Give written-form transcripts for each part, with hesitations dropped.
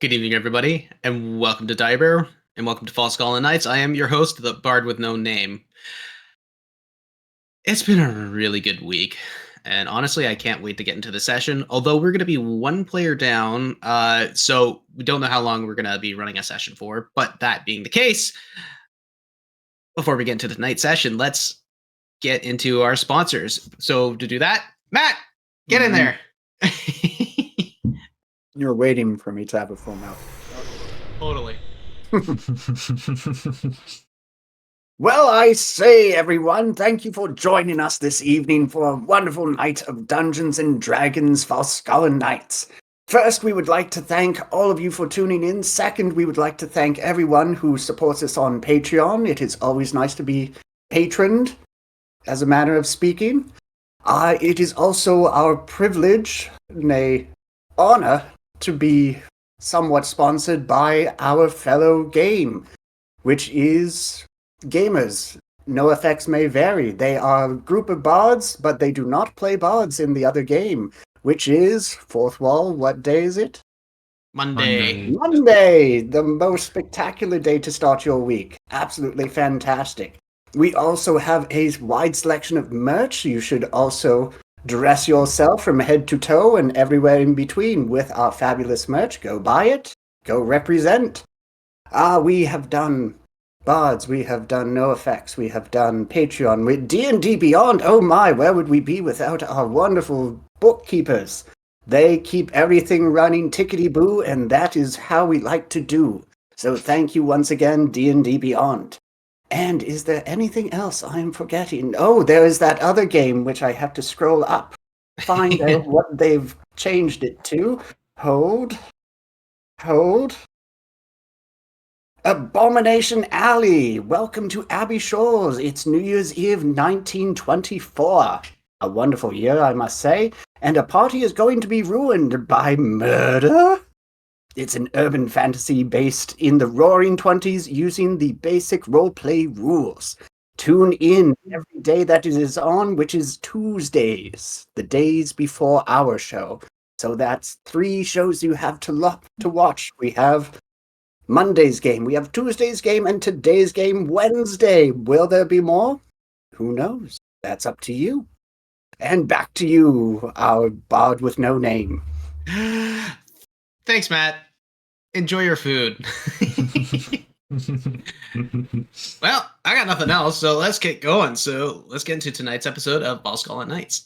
Good evening, everybody, and welcome to Diabear, and welcome to Falskallan Nights. I am your host, the Bard with no name. It's been a really good week, and honestly, I can't wait to get into the session. Although we're going to be one player down, so we don't know how long we're going to be running a session for. But that being the case, before we get into tonight's session, let's get into our sponsors. So to do that, Matt, get in there. You're waiting for me to have a full mouth. Totally. Well, I say, everyone, thank you for joining us this evening for a wonderful night of Dungeons and Dragons Falskallan Nights. First, we would like to thank all of you for tuning in. Second, we would like to thank everyone who supports us on Patreon. It is always nice to be patroned, as a manner of speaking. It is also our privilege and a honor to be somewhat sponsored by our fellow game, which is Gamers. No effects may vary. They are a group of bards, but they do not play bards in the other game, which is, Fourth Wall, what day is it? Monday. Monday, the most spectacular day to start your week. Absolutely fantastic. We also have a wide selection of merch. You should also dress yourself from head to toe and everywhere in between with our fabulous merch. Go buy it. Go represent. We have done bards. We have done no effects. We have done Patreon. With D&D Beyond. Oh my, where would we be without our wonderful bookkeepers? They keep everything running tickety-boo, and that is how we like to do. So thank you once again, D&D Beyond. And is there anything else I am forgetting? Oh, there is that other game which I have to scroll up. Find out what they've changed it to. Hold. Abomination Alley. Welcome to Abbey Shores. It's New Year's Eve 1924. A wonderful year, I must say. And a party is going to be ruined by murder? It's an urban fantasy based in the Roaring Twenties using the basic roleplay rules. Tune in every day that it is on, which is Tuesdays, the days before our show. So that's 3 shows you have to watch. We have Monday's game, we have Tuesday's game, and today's game, Wednesday. Will there be more? Who knows? That's up to you. And back to you, our bard with no name. Thanks, Matt. Enjoy your food. Well, I got nothing else, so let's get going. So let's get into tonight's episode of Falskallan Nights.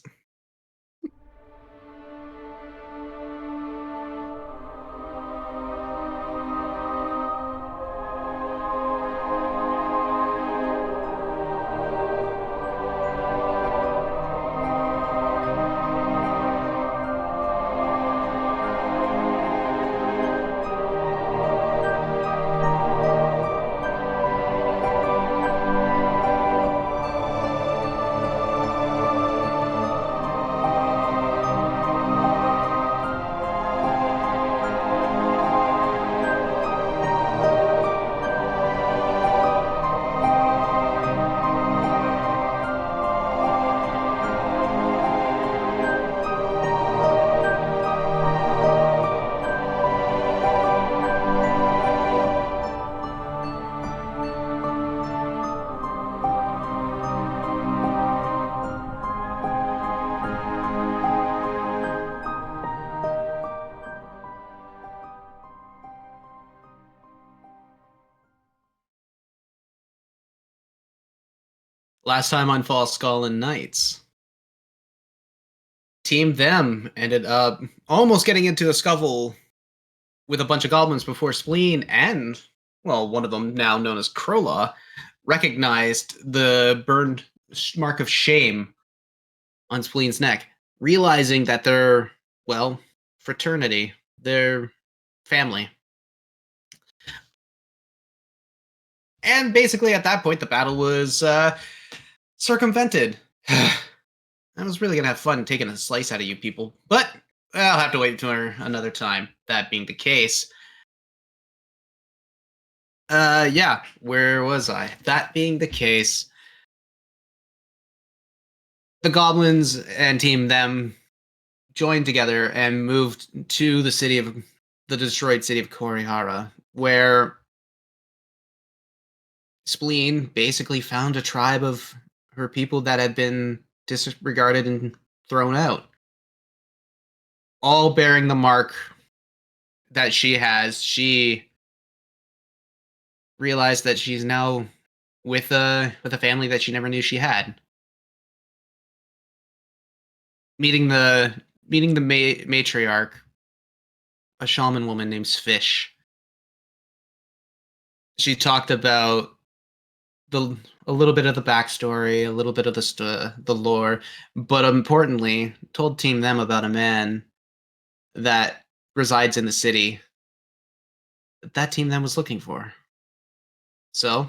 Last time on Falskallan Nights, Team Them ended up almost getting into a scuffle with a bunch of goblins before Spleen and, well, one of them, now known as Krolaw, recognized the burned mark of shame on Spleen's neck, realizing that their, well, fraternity, their family. And basically at that point, the battle was circumvented. I was really going to have fun taking a slice out of you people, but I'll have to wait until another time, that being the case. Yeah, where was I? That being the case, the goblins and Team Them joined together and moved to the city of the destroyed city of Cohiara, where Spleen basically found a tribe of her people that had been disregarded and thrown out, all bearing the mark that she has. She realized that she's now with a family that she never knew she had. Meeting the matriarch, a shaman woman named Fish. She talked about a little bit of the backstory, a little bit of the lore, but importantly, told Team Them about a man that resides in the city that Team Them was looking for. So,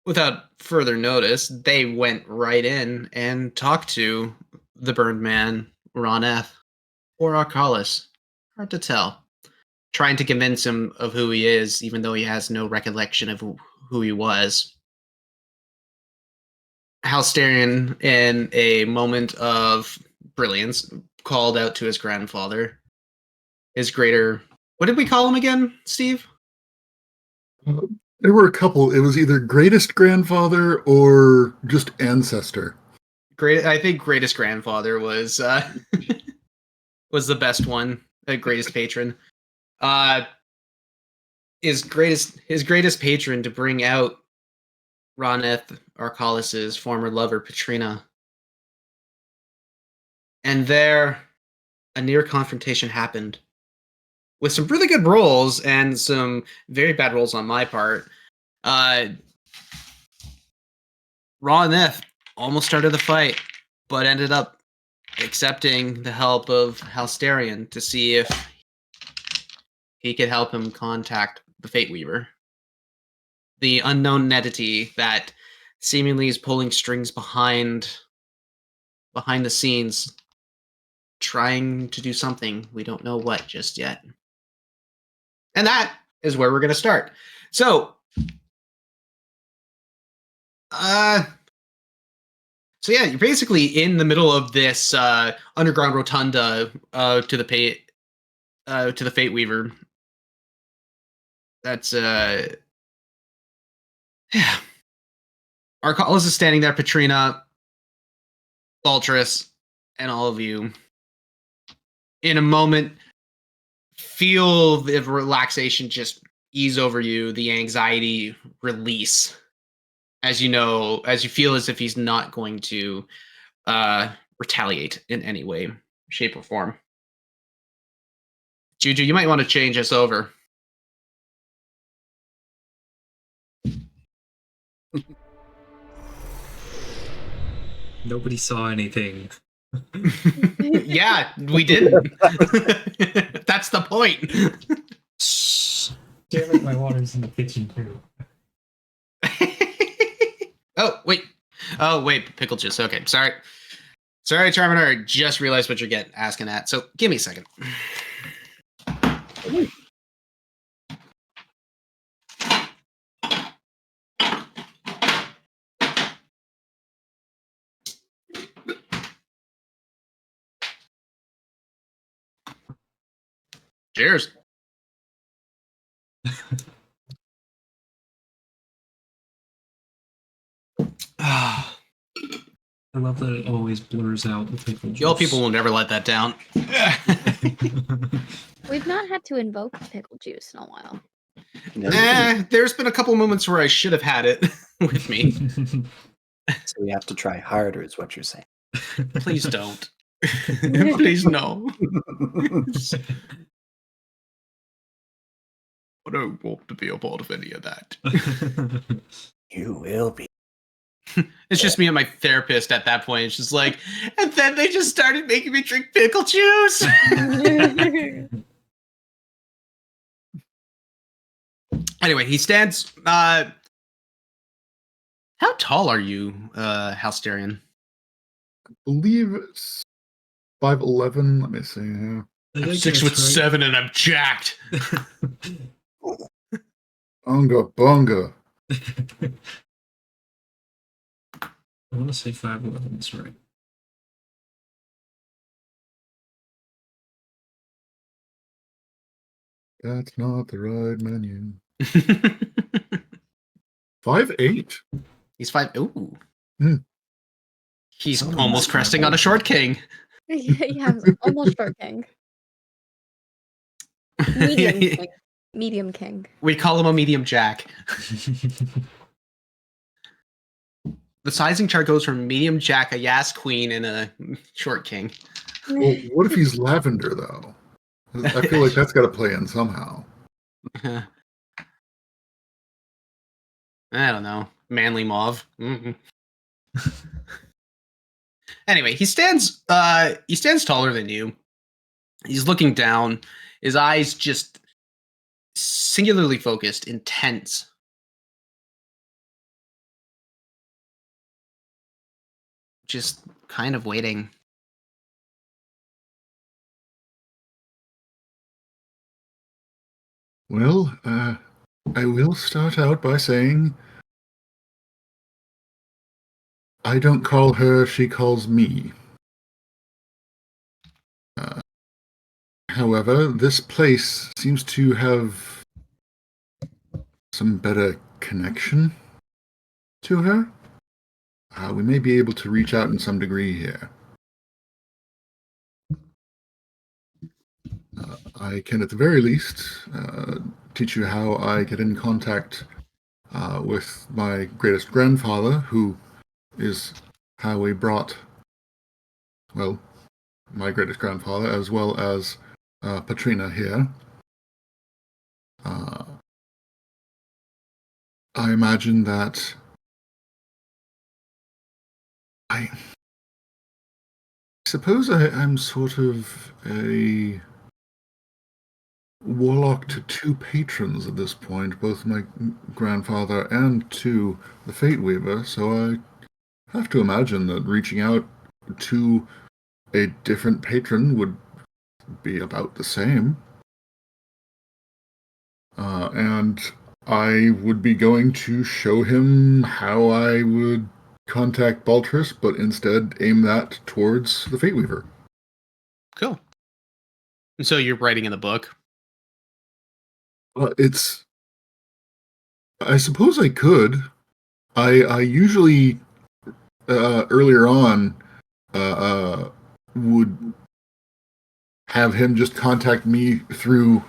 without further notice, they went right in and talked to the burned man, Roneth, or Arcalis. Hard to tell. Trying to convince him of who he is, even though he has no recollection of who he was. Halsterian, in a moment of brilliance, called out to his grandfather. His greater... What did we call him again, Steve? There were a couple. It was either greatest grandfather or just ancestor. I think greatest grandfather was was the best one. The greatest patron. His greatest patron to bring out Roneth Arcalis's former lover, Petrina. And there, a near confrontation happened. With some really good rolls and some very bad rolls on my part. Roneth almost started the fight, but ended up accepting the help of Halsterian to see if he could help him contact the Fate Weaver. The unknown entity that seemingly is pulling strings behind the scenes, trying to do something. We don't know what just yet. And that is where we're going to start. So yeah, you're basically in the middle of this underground rotunda to the Fate Weaver. That's yeah. Arcalis is standing there, Petrina, Baltris, and all of you. In a moment, feel the relaxation just ease over you, the anxiety release. As you feel as if he's not going to retaliate in any way, shape, or form. Juju, you might want to change us over. Nobody saw anything. Yeah, we didn't. That's the point. Damn it, my water's in the kitchen too. Oh, wait, pickle juice. Okay, sorry, Charmander, I just realized what you're asking at, so give me a second. Cheers. I love that it always blurs out the pickle juice. Y'all people will never let that down. We've not had to invoke pickle juice in a while. There's been a couple moments where I should have had it with me. So we have to try harder, is what you're saying. Please don't. Please no. I don't want to be a part of any of that. You will be. It's just me and my therapist at that point. It's just like, and then they just started making me drink pickle juice. Anyway, he stands. How tall are you, Halsterian? I believe it's 5'11". Let me see here. I'm 6'7" and I'm jacked. Bunga bunga. I want to say 5'11", that's right. That's not the right menu. 5'8". He's 5. Ooh. Hmm. He's Oh, almost my cresting on a God. short king. Yeah, almost short king. Medium king. Medium king. We call him a medium jack. The sizing chart goes from medium jack, a Yas queen, and a short king. Well, what if he's lavender, though? I feel like that's got to play in somehow. I don't know. Manly mauve. Anyway, he stands taller than you. He's looking down, his eyes just singularly focused, intense. Just kind of waiting. Well, I will start out by saying I don't call her, she calls me. However, this place seems to have some better connection to her. We may be able to reach out in some degree here. I can, at the very least, teach you how I get in contact with my greatest grandfather, who is how we brought, well, my greatest grandfather, as well as Patrina here. I imagine that I suppose I'm sort of a warlock to two patrons at this point, both my grandfather and to the Fate Weaver, so I have to imagine that reaching out to a different patron would be about the same. And I would be going to show him how I would contact Baltrus, but instead aim that towards the Fate Weaver. Cool. And so you're writing in the book. I suppose I could. I usually earlier on would have him just contact me through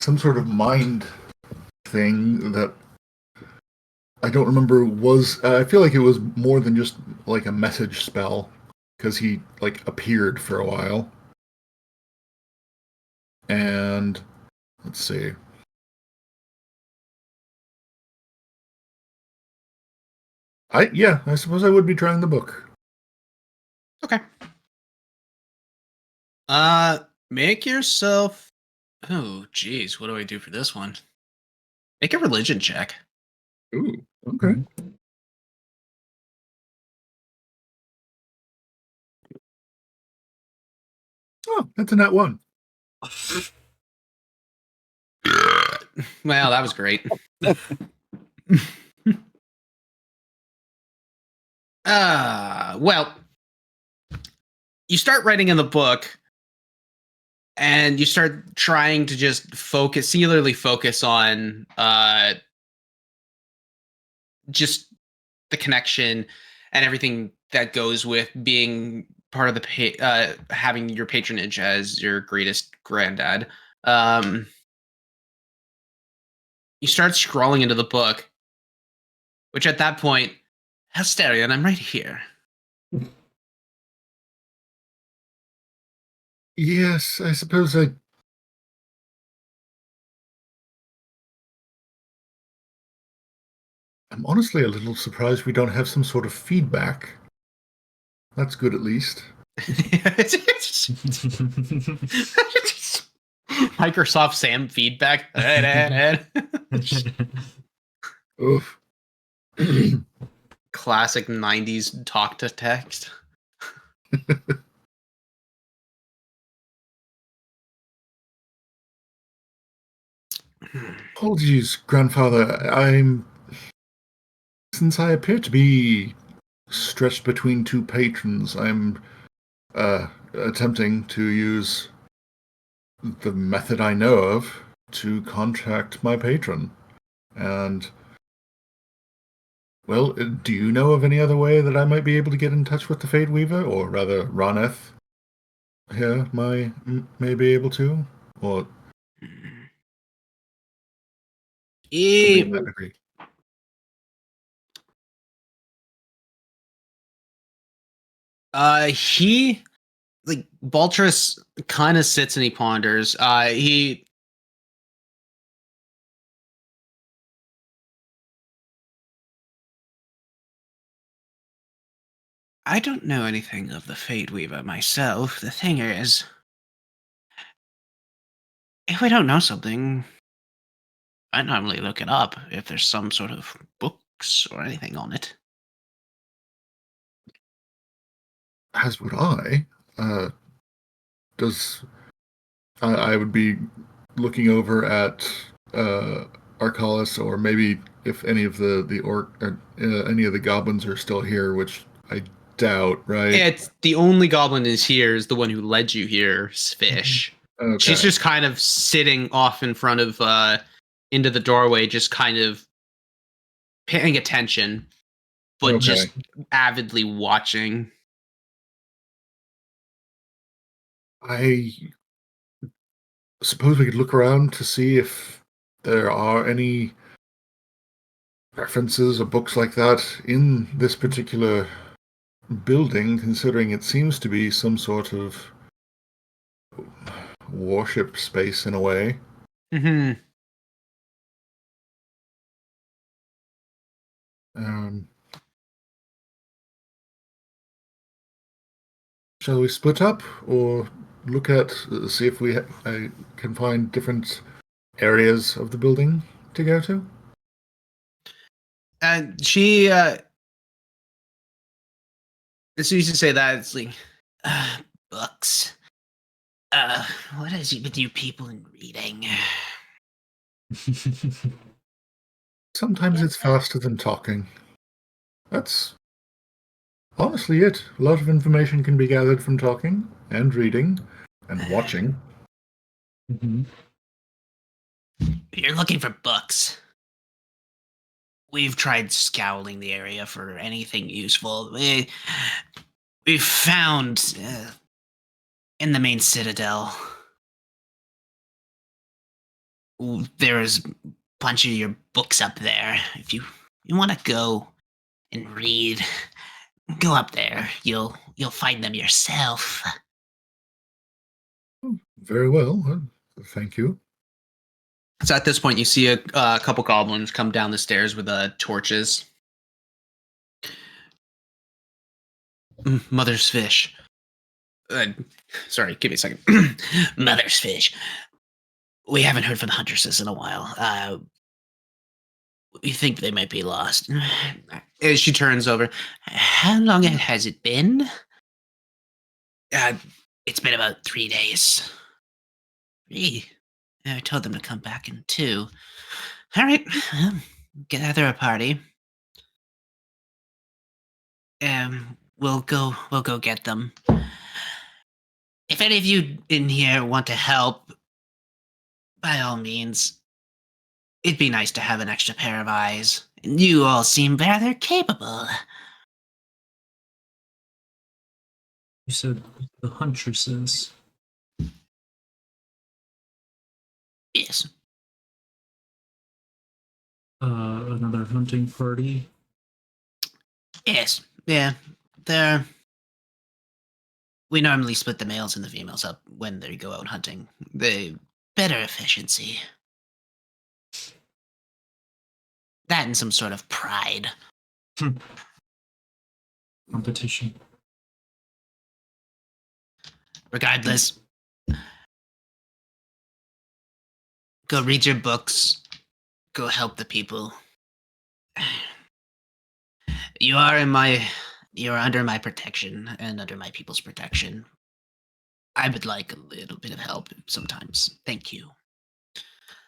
some sort of mind thing that I don't remember was. I feel like it was more than just like a message spell, because he like appeared for a while. And let's see. I suppose I would be trying the book. Okay. Make yourself. Oh, geez, what do I do for this one? Make a religion check. Ooh, okay. Oh, that's a nat one. Well, that was great. Well, you start writing in the book, and you start trying to just singularly focus on just the connection and everything that goes with being part of the having your patronage as your greatest granddad. You start scrolling into the book, which at that point, Hesterion, I'm right here. Yes, I suppose I'm honestly a little surprised we don't have some sort of feedback. That's good, at least. Microsoft Sam feedback. Oof. Classic 90s talk to text. Apologies, grandfather. Since I appear to be stretched between two patrons, I'm attempting to use the method I know of to contact my patron. And, well, do you know of any other way that I might be able to get in touch with the Fade Weaver? Or rather, Roneth here may be able to? Or something in that degree? He like Baltrus kind of sits and he ponders. I don't know anything of the Fade Weaver myself. The thing is, if we don't know something, I normally look it up if there's some sort of books or anything on it. As would I. Does I would be looking over at Arcalis, or maybe if any of the orc or any of the goblins are still here, which I doubt. Right? It's the only goblin is here is the one who led you here, Fish. Okay. She's just kind of sitting off in front of into the doorway, just kind of paying attention, but Okay. just avidly watching. I suppose we could look around to see if there are any references or books like that in this particular building, considering it seems to be some sort of warship space in a way. Mm-hmm. Shall we split up, or look at see if I can find different areas of the building to go to? And she, as soon as you say that, it's like, books. What is it with you people in reading? Sometimes it's faster than talking. That's honestly it. A lot of information can be gathered from talking and reading and watching. Mm-hmm. You're looking for books. We've tried scouring the area for anything useful. We've found in the main citadel, there's a bunch of your books up there. If you want to go and read, go up there. You'll find them yourself. Very well. Thank you. So at this point, you see a couple goblins come down the stairs with torches. Mother's fish. Sorry, give me a second. Mother's fish. We haven't heard from the huntresses in a while. We think they might be lost. As she turns over, how long has it been? It's been about 3 days. 3? I told them to come back in 2. All right, gather a party. We'll go get them. If any of you in here want to help, by all means, it'd be nice to have an extra pair of eyes. You all seem rather capable. You said the huntresses. Yes. Another hunting party. Yes. Yeah. We normally split the males and the females up when they go out hunting. They better efficiency. That and some sort of pride. Competition. Regardless, go read your books. Go help the people. You're under my protection and under my people's protection. I would like a little bit of help sometimes. Thank you.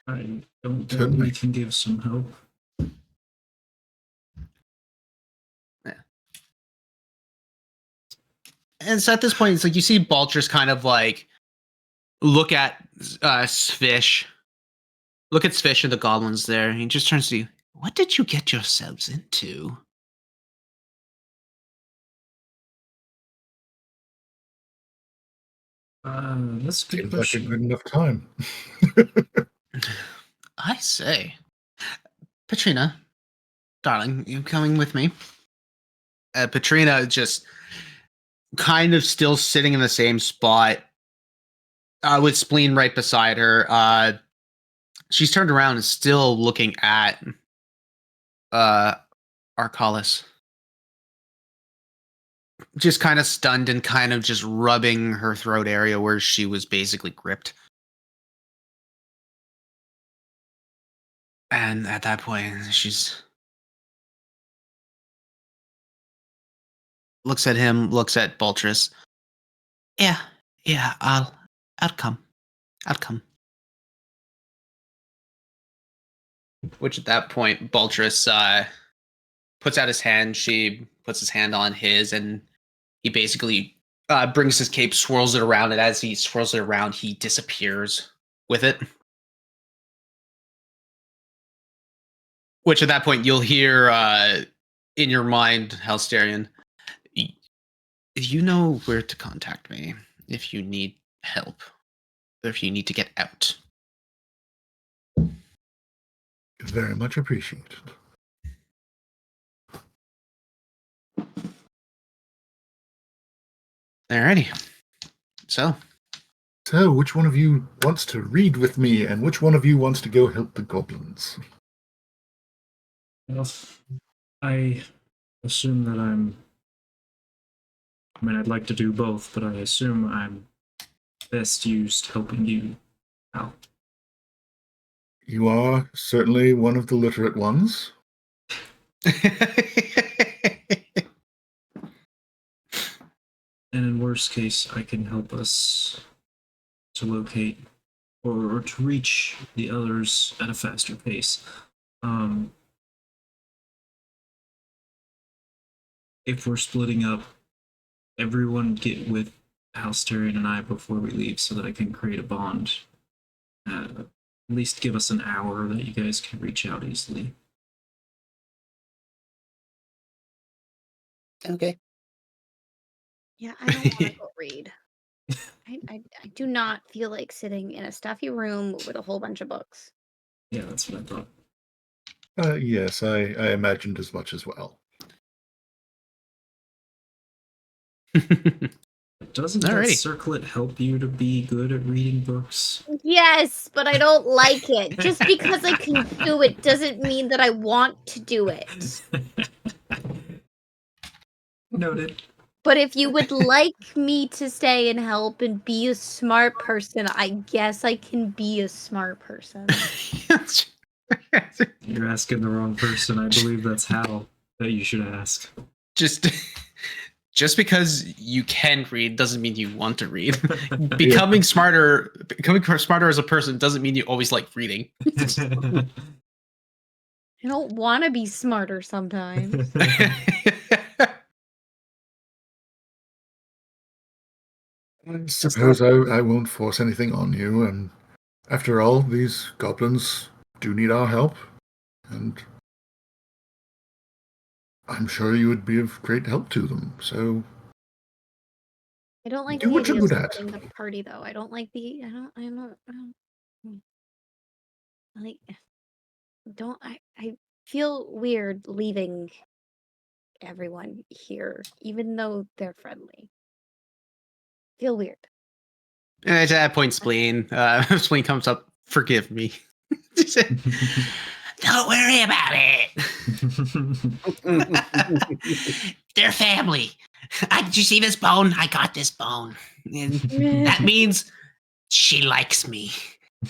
I don't doubt we can give some help. Yeah. And so at this point, it's like you see Baltrus kind of like look at Svish. Look at Svish and the goblins there. He just turns to you. What did you get yourselves into? That's a good Seems like a question. good enough time. I say. Petrina, darling, you coming with me? Petrina just kind of still sitting in the same spot with Spleen right beside her. She's turned around and still looking at Arcalis. Just kind of stunned and kind of just rubbing her throat area where she was basically gripped. And at that point, she's looks at him, looks at Baltris. Yeah, I'll come. I'll come. Which at that point, Baltris puts out his hand. She puts his hand on his, and he basically brings his cape, swirls it around, and as he swirls it around, he disappears with it. Which at that point, you'll hear in your mind, Halsterian, you know where to contact me if you need help, or if you need to get out. Very much appreciated. Alrighty. So, which one of you wants to read with me, and which one of you wants to go help the goblins? Well, I assume that I mean, I'd like to do both, but I assume I'm best used helping you out. You are certainly one of the literate ones. And in worst case, I can help us to locate or to reach the others at a faster pace. If we're splitting up, everyone get with Halsterian and I before we leave so that I can create a bond. At least give us an hour that you guys can reach out easily. Okay. Yeah, I don't want to go read. I do not feel like sitting in a stuffy room with a whole bunch of books. Yeah, that's what I thought. Yes, I imagined as much as well. Doesn't that Alrighty. circlet help you to be good at reading books? Yes, but I don't like it. Just because I can do it doesn't mean that I want to do it. Noted. But if you would like me to stay and help and be a smart person, I guess I can be a smart person. You're asking the wrong person. I believe that's Hal that you should ask. Just because you can read doesn't mean you want to read. Becoming smarter as a person doesn't mean you always like reading. I don't want to be smarter sometimes. I suppose I won't force anything on you, and after all, these goblins do need our help, and I'm sure you would be of great help to them, so I don't like do the what you're idea of good at. splitting the party, though. I don't like the. I feel weird leaving everyone here, even though they're friendly. Feel weird. And at that point, Spleen comes up. Forgive me. Don't worry about it. They're family. Did you see this bone? I got this bone. And that means she likes me.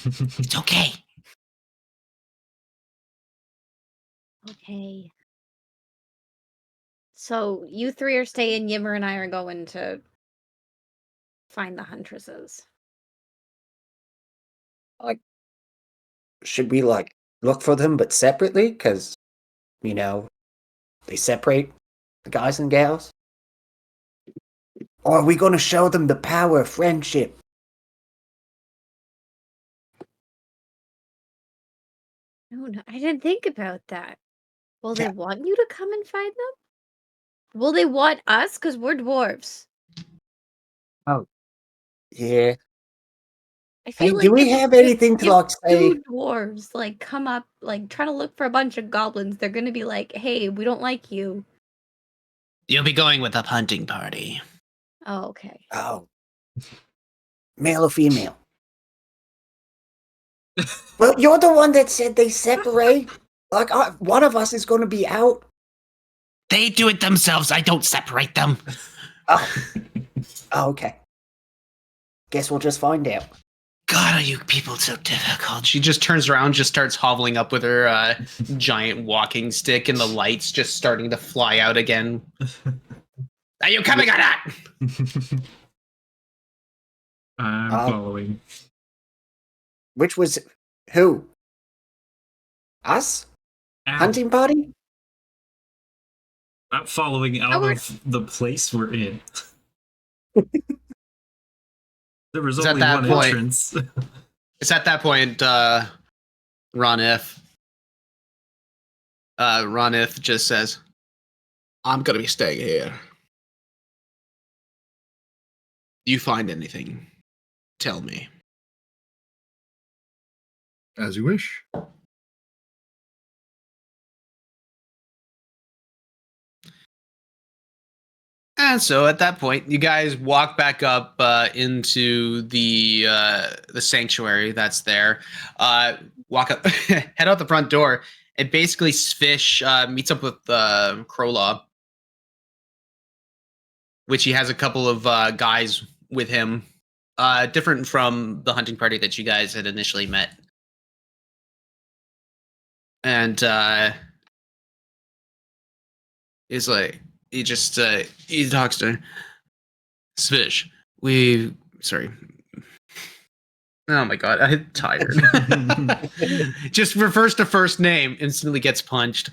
It's okay. Okay. So you three are staying. Yimmer and I are going to find the huntresses. Should we look for them but separately? Because, they separate the guys and gals? Or are we going to show them the power of friendship? No, I didn't think about that. Will they Yeah. want you to come and find them? Will they want us? Because we're dwarves. Yeah. I Hey, feel do like we have anything to if like say? two dwarves like come up, like try to look for a bunch of goblins, they're gonna be like, "Hey, we don't like you." You'll be going with a hunting party. Oh, okay. Oh, male or female? Well, you're the one that said they separate. Like, one of us is going to be out. They do it themselves. I don't separate them. Oh, okay. Guess we'll just find out. God, are you people so difficult? She just turns around, just starts hobbling up with her giant walking stick, and the lights just starting to fly out again. Are you coming or not? I'm following. Which was who? Us? Ow. Hunting party? I'm following out of the place we're in. There was It's only at that one point. entrance. It's at that point, Ronith just says, I'm going to be staying here. You find anything, tell me. As you wish. And so at that point, you guys walk back up into the sanctuary that's there. Walk up, head out the front door, and basically Sfish meets up with Krolaw, which he has a couple of guys with him, different from the hunting party that you guys had initially met. And he's like, he talks to Sfish. Oh my god, I'm tired. Just refers to first name, instantly gets punched.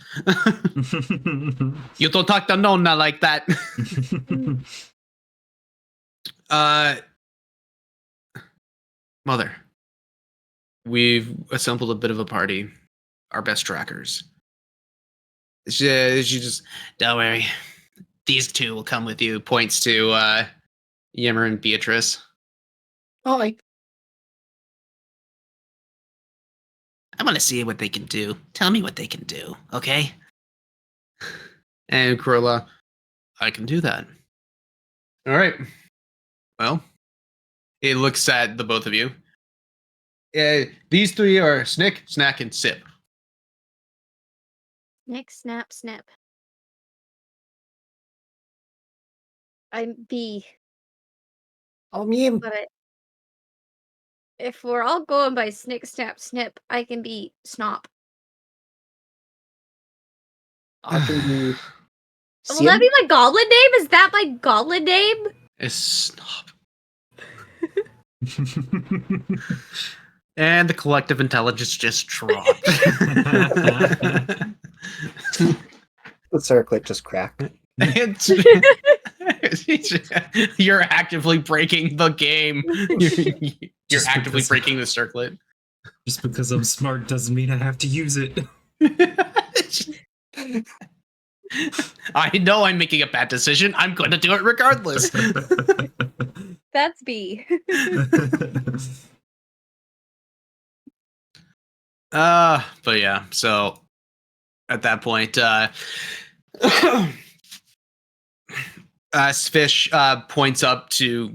You don't talk to Nonna like that. Mother, we've assembled a bit of a party. Our best trackers. She just, don't worry. These two will come with you. Points to Yimmer and Beatrice. Hi. I want to see what they can do. Tell me what they can do, okay? And Corolla, I can do that. All right. Well, it looks at the both of you. These three are Snick, Snack, and Sip. Nick, snap, snip. I'm B. Oh, me and But if we're all going by Snick, snap, snip, I can be Snop. I can be. Will that be my goblin name? Is that my goblin name? It's Snob. And the collective intelligence just dropped. The circlet just cracked. You're actively breaking the game. You're Just actively because- breaking the circlet. Just because I'm smart doesn't mean I have to use it. I know I'm making a bad decision. I'm going to do it regardless. That's B. But yeah, so at that point, Sfish points up to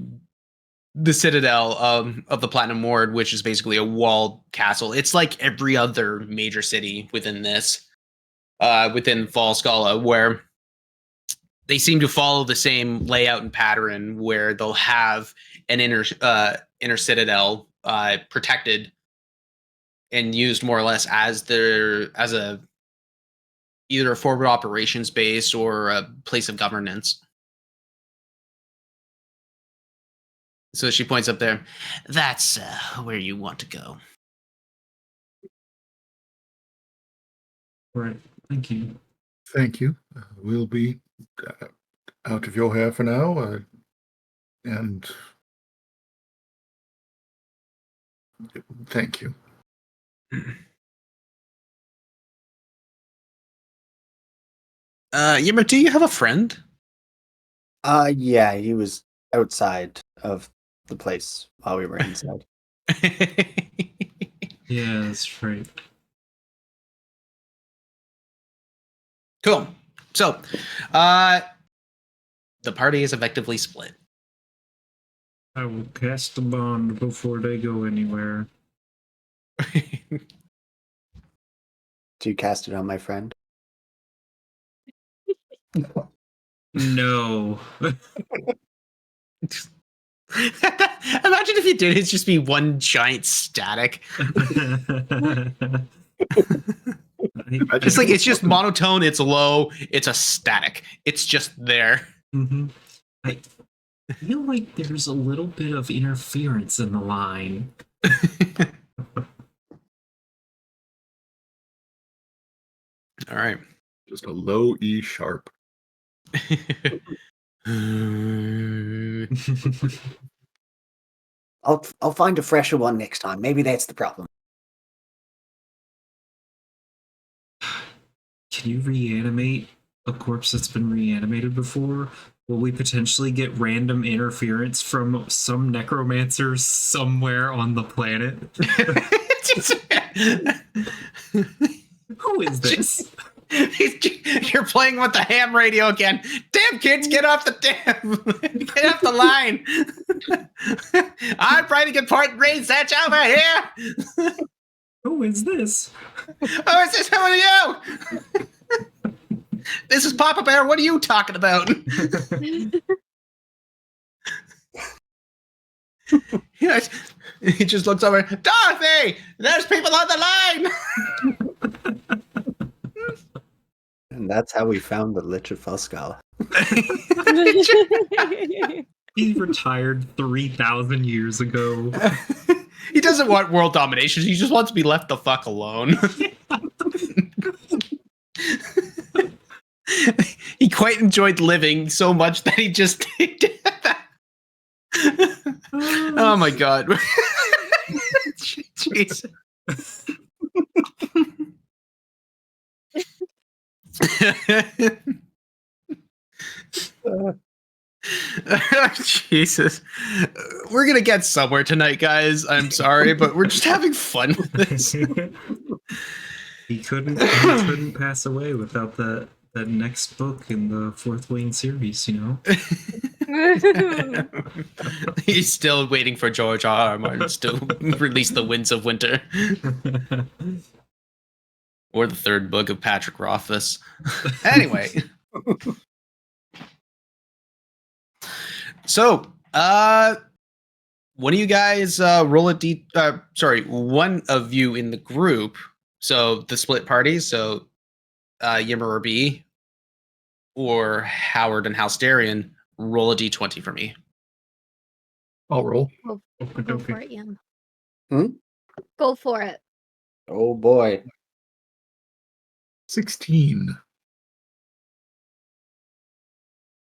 the citadel of the Platinum Ward, which is basically a walled castle. It's like every other major city within this, within Falskallan, where they seem to follow the same layout and pattern, where they'll have an inner citadel protected and used more or less as either a forward operations base or a place of governance. So she points up there. That's where you want to go. Right. Thank you. Thank you. We'll be out of your hair for now. And thank you. Yimmer, do you have a friend? Yeah, he was outside of the place while we were inside. Yeah, that's right. Cool. So, the party is effectively split. I will cast the bond before they go anywhere. Do you cast it on my friend? No. Imagine if you did, it'd just be one giant static. It's like it's just monotone, it's low, it's a static. It's just there. Mhm. I feel like there's a little bit of interference in the line. All right. Just a low E sharp. I'll find a fresher one next time. Maybe that's the problem. Can you reanimate a corpse that's been reanimated before? Will we potentially get random interference from some necromancer somewhere on the planet? Who is this? You're playing with the ham radio again. Damn kids, get off the get off the line. I'm trying to get important research over here. Who is this? Oh, is this who are you? This is Papa Bear. What are you talking about? Yes. He just looks over. Dorothy, there's people on the line. And that's how we found the Lich of Falskallan. He retired 3,000 years ago. He doesn't want world domination. He just wants to be left the fuck alone. He quite enjoyed living so much that he just did that. Oh my god. Jeez. Jesus. We're gonna get somewhere tonight, guys. I'm sorry, but we're just having fun with this. He couldn't pass away without that next book in the Fourth Wing series, you know? He's still waiting for George R.R. Martin to release The Winds of Winter. Or the third book of Patrick Rothfuss. Anyway. So, one of you guys roll a D. One of you in the group. So the split parties. So, Yimmer or B, or Howard and Halsterian, roll a D20 for me. I'll roll. Go for it, Yum. Hmm? Go for it. Oh boy. 16.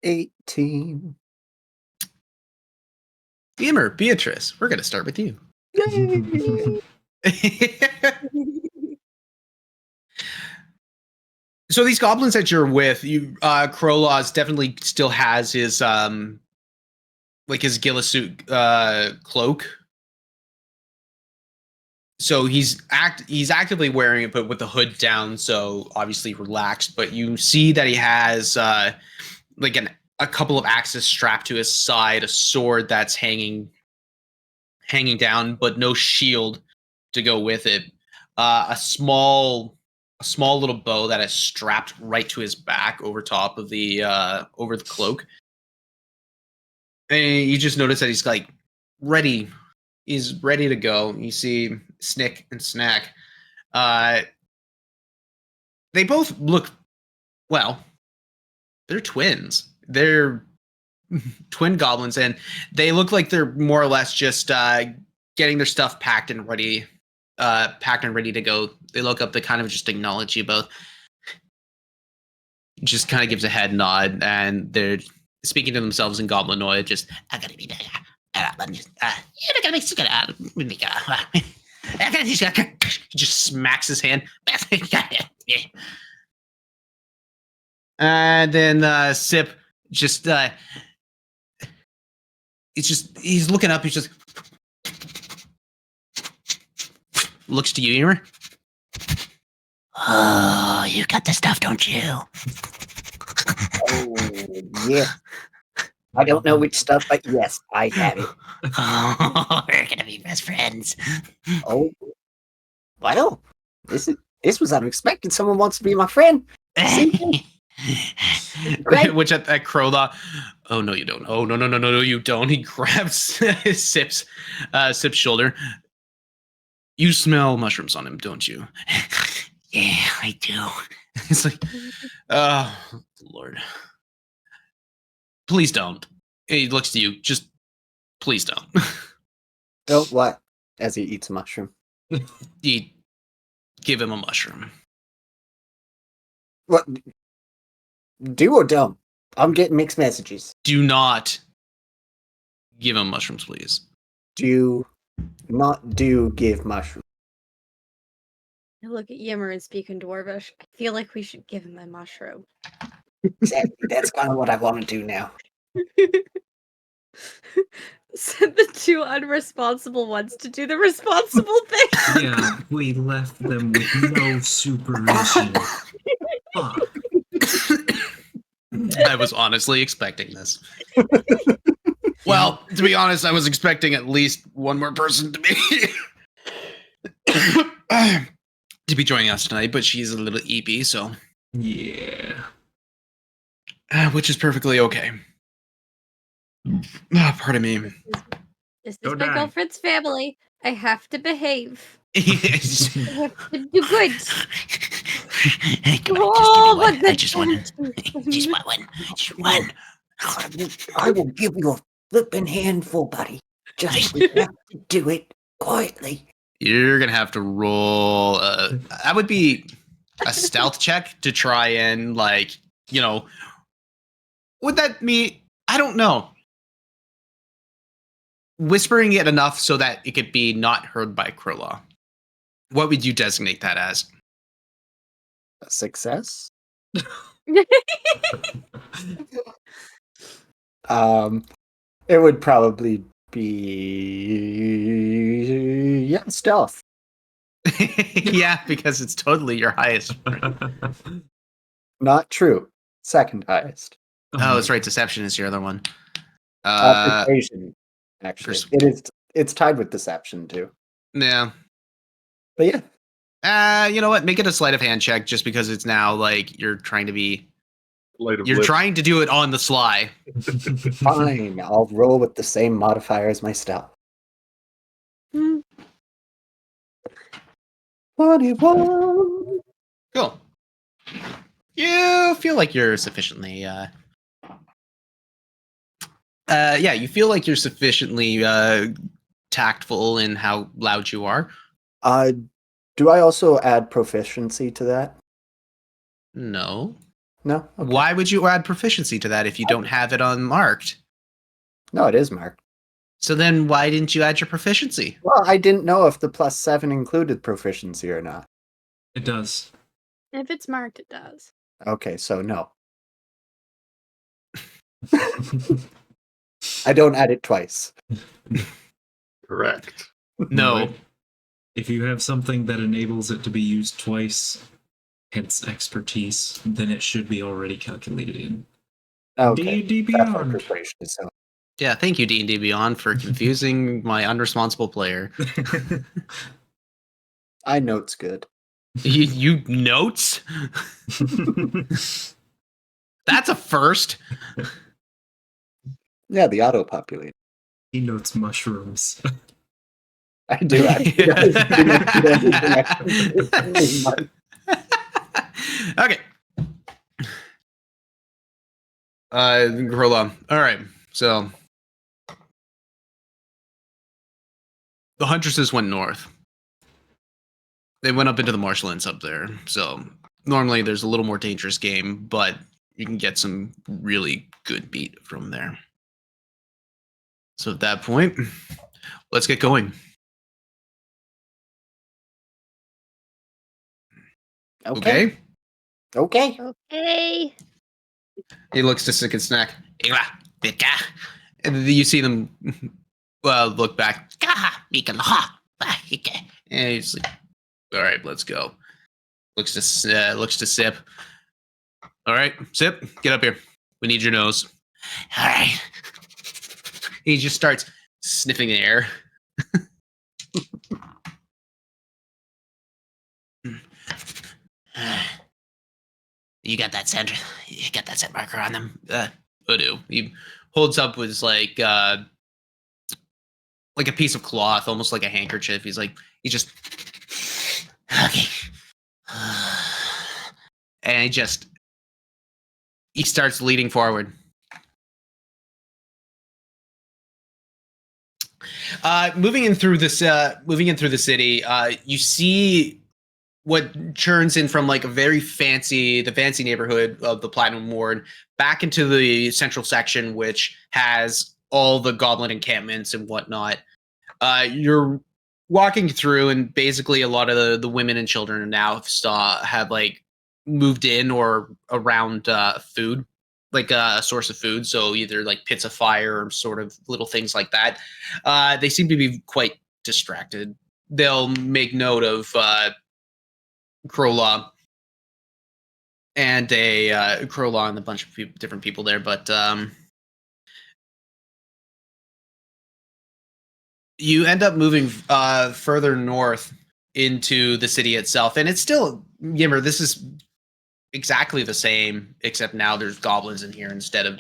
18. Yimmer, Beatrice, we're gonna start with you. So these goblins that you're with, Krolaz definitely still has his his Gillisuit cloak. So he's actively wearing it, but with the hood down, so obviously relaxed. But you see that he has a couple of axes strapped to his side, a sword that's hanging down, but no shield to go with it. A small little bow that is strapped right to his back over top of the over the cloak. And you just notice that he's like ready. He's ready to go. You see Snick and Snack. They both look, well, they're twins. They're twin goblins, and they look like they're more or less just getting their stuff packed and ready to go. They look up, they kind of just acknowledge you both. Just kind of gives a head nod, and they're speaking to themselves in Goblinoid, just he just smacks his hand. And then Sip just he's looking up, he's just looks to you, Emer. Oh, you got the stuff, don't you? Oh, yeah. I don't know which stuff, but yes, I have it. Oh, we're gonna be best friends. Oh, well, this was unexpected. Someone wants to be my friend. Great. Which at Crowlaw, oh no, you don't. Oh no, you don't. He grabs Sip's shoulder. You smell mushrooms on him, don't you? Yeah, I do. It's like, oh Lord, please don't. He looks to you. Just please don't. Don't what? As he eats a mushroom. You give him a mushroom. What? Do or don't? I'm getting mixed messages. Do not give him mushrooms, please. Do not give mushroom. I look at Yimmer and speak in Dwarvish. I feel like we should give him a mushroom. Exactly. That's kind of what I want to do now. Send the two unresponsible ones to do the responsible thing. Yeah, we left them with no supervision. Fuck. I was honestly expecting this. Well, to be honest, I was expecting at least one more person to be joining us tonight, but she's a little eepy, so Yeah. which is perfectly okay. Pardon me. This is Don't my die. girlfriend's family. I have to behave. I Yes. have to do good. Hey, come Oh, on, but just give me one. I just want one. Just want one. Just one. I will give you a flipping handful, buddy. Just you have to do it quietly. You're gonna have to roll. That would be a stealth check to try and would that mean? I don't know. Whispering it enough so that it could be not heard by Krilla. What would you designate that as? A success? It would probably be stealth. Yeah, because it's totally your highest. Not true. Second highest. Oh, that's right. Deception is your other one. Persuasion, actually. pers- It's tied with deception too. Yeah. But yeah. You know what? Make it a sleight of hand check, just because it's now like you're trying to be. Light of You're lip. trying to do it on the sly. Fine. I'll roll with the same modifier as my stealth. 21. Cool. You feel like you're sufficiently. You feel like you're sufficiently tactful in how loud you are. Do I also add proficiency to that? No. No? Okay. Why would you add proficiency to that if you don't have it unmarked? No, it is marked. So then why didn't you add your proficiency? Well, I didn't know if the +7 included proficiency or not. It does. If it's marked, it does. Okay, so no. I don't add it twice. Correct. No. If you have something that enables it to be used twice, hence expertise, then it should be already calculated in. Okay. D&D That's my Beyond. preparation, so. Yeah, thank you, D&D Beyond, for confusing my unresponsible player. I notes good. You notes? That's a first. Yeah, the auto-populate. He notes mushrooms. I do. Okay. Gorilla. All right. So the huntresses went north. They went up into the marshlands up there. So normally there's a little more dangerous game, but you can get some really good meat from there. So at that point, let's get going. Okay. Okay? Okay. Okay. He looks to Sick and Snack. And then you see them look back. And he's like, all right, let's go. Looks to Sip. All right, Sip, get up here. We need your nose. All right. He just starts sniffing the air. You got that scent? You got that scent marker on them? I do. He holds up with like a piece of cloth, almost like a handkerchief. He just Okay. and he starts leading forward. Moving in through the city, you see what churns in from like the fancy neighborhood of the Platinum Ward back into the central section, which has all the goblin encampments and whatnot. You're walking through, and basically a lot of the women and children now have like moved in or around food, like a source of food. So either like pits of fire or sort of little things like that. They seem to be quite distracted. They'll make note of Crowlaw and a bunch of different people there, but you end up moving further north into the city itself, and it's still Yimmer. This is exactly the same, except now there's goblins in here instead of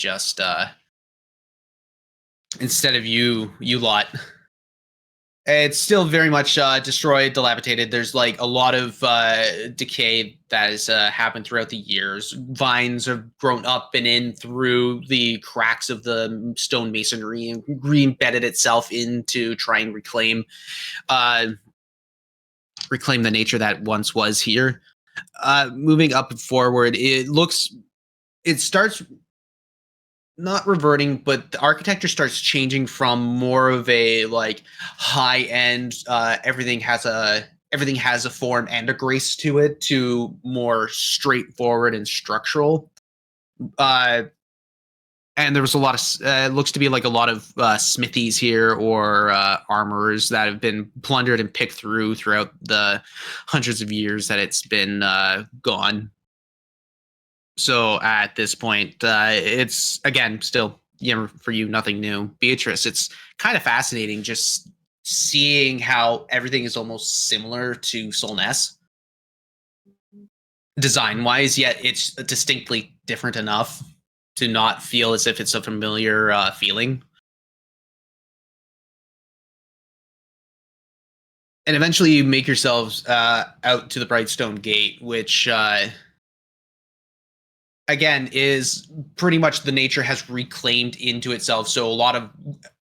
you lot. It's still very much destroyed, dilapidated. There's like a lot of decay that has happened throughout the years. Vines have grown up and in through the cracks of the stone masonry and re-embedded itself in to try and reclaim the nature that once was here. Moving up and forward, it starts not reverting, but the architecture starts changing from more of a like high end everything has a form and a grace to it, to more straightforward and structural. And there was a lot of it looks to be like a lot of smithies here, or armorers that have been plundered and picked throughout the hundreds of years that it's been gone. So at this point, it's again still for you nothing new. Beatrice, it's kind of fascinating just seeing how everything is almost similar to Solness design wise, yet it's distinctly different enough to not feel as if it's a familiar feeling. And eventually you make yourselves out to the Brightstone Gate, which again is pretty much the nature has reclaimed into itself. So a lot of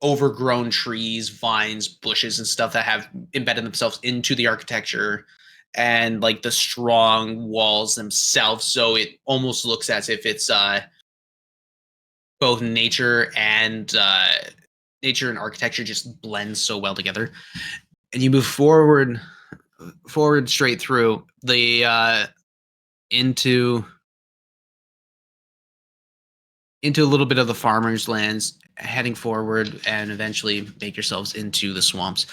overgrown trees, vines, bushes, and stuff that have embedded themselves into the architecture and like the strong walls themselves. So it almost looks as if it's both nature and architecture just blends so well together. And you move forward straight through the into a little bit of the farmers' lands, heading forward, and eventually make yourselves into the swamps,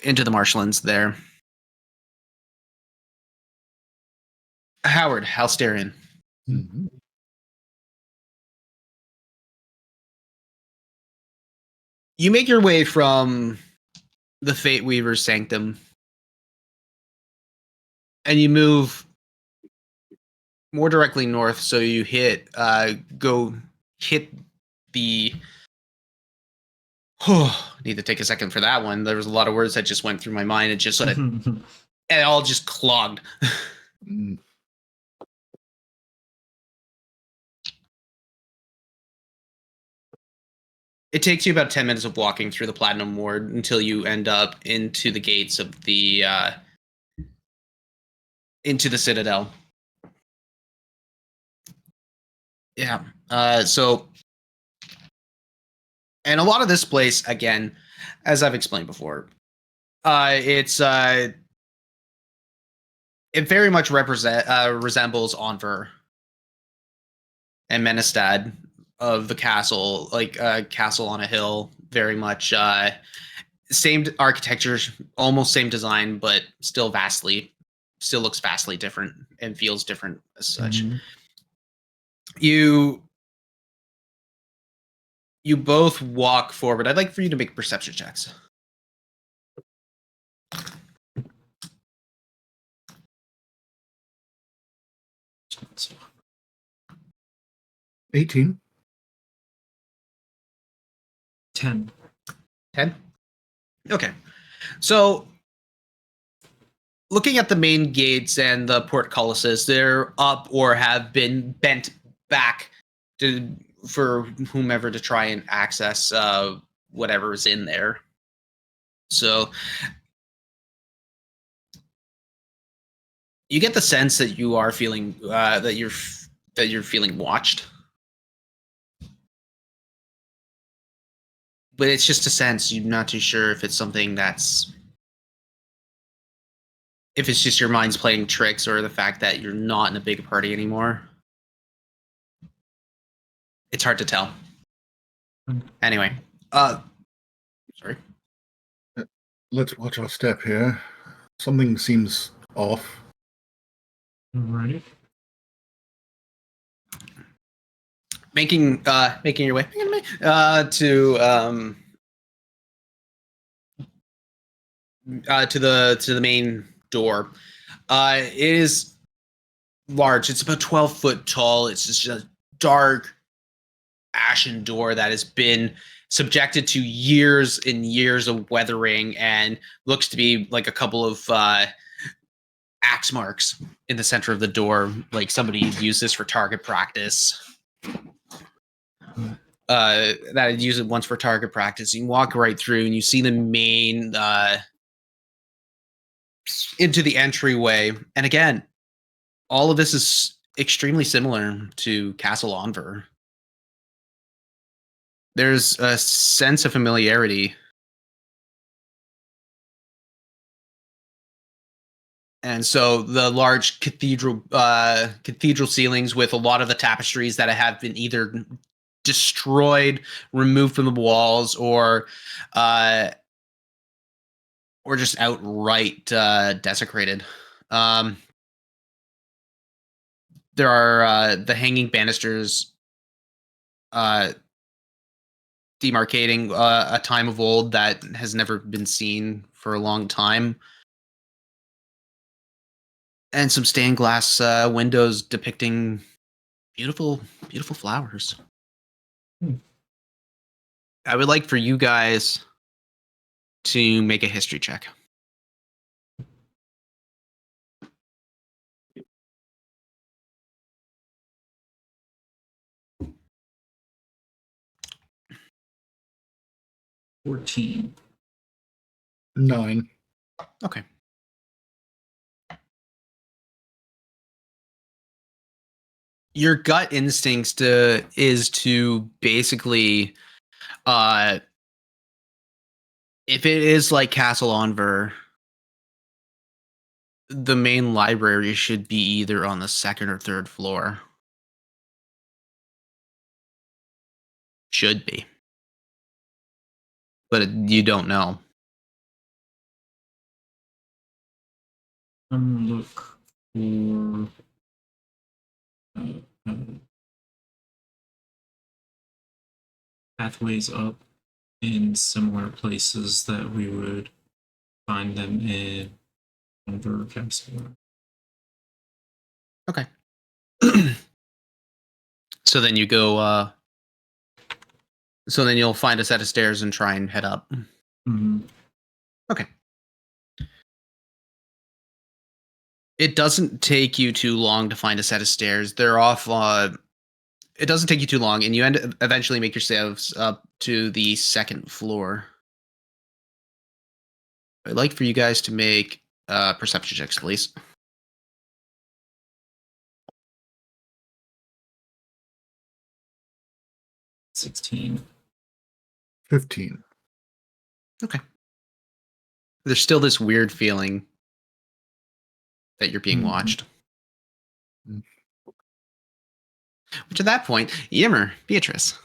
into the marshlands there. Howard, Halsterian. Mm-hmm. You make your way from the Fate Weaver's Sanctum, and you move more directly north, so you hit the need to take a second for that one. There was a lot of words that just went through my mind. It just sort of it all just clogged. It takes you about 10 minutes of walking through the Platinum Ward until you end up into the gates of the into the Citadel. Yeah. So, and a lot of this place, again, as I've explained before, it very much resembles Anver and Menestad of the castle, like a castle on a hill, very much same architecture, almost same design, but still looks vastly different and feels different as such. Mhm. You both walk forward. I'd like for you to make perception checks. So, 18. 10. 10. Okay. So looking at the main gates and the portcullises, they're up or have been bent back for whomever to try and access whatever is in there. So you get the sense that you are feeling that you're feeling watched, but it's just a sense. You're not too sure if it's something if it's just your mind's playing tricks or the fact that you're not in a big party anymore. It's hard to tell. Anyway, sorry. Let's watch our step here. Something seems off. Alright. Making your way to the main door. It is large. It's about 12 foot tall. It's just a dark, ashen door that has been subjected to years and years of weathering and looks to be like a couple of axe marks in the center of the door. Like somebody used this for target practice. That I'd use it once for target practice. You can walk right through and you see the main into the entryway. And again, all of this is extremely similar to Castle Onver. There's a sense of familiarity. And so the large cathedral ceilings with a lot of the tapestries that have been either destroyed, removed from the walls, or just outright desecrated. There are the hanging banisters demarcating a time of old that has never been seen for a long time. And some stained glass windows depicting beautiful, beautiful flowers. I would like for you guys to make a history check. $14. 9. Okay. Your gut instincts is to basically, if it is like Castle Onver, the main library should be either on the second or third floor. Should be. But you don't know. I'm gonna look for pathways up in similar places that we would find them in Denver Castle. Okay. So then you go. So then you'll find a set of stairs and try and head up. Mm-hmm. Okay. It doesn't take you too long to find a set of stairs. They're off. It doesn't take you too long, and you eventually make yourselves up to the second floor. I'd like for you guys to make perception checks, please. 16. 15. Okay. There's still this weird feeling that you're being watched. Which at that point, Yimmer, Beatrice.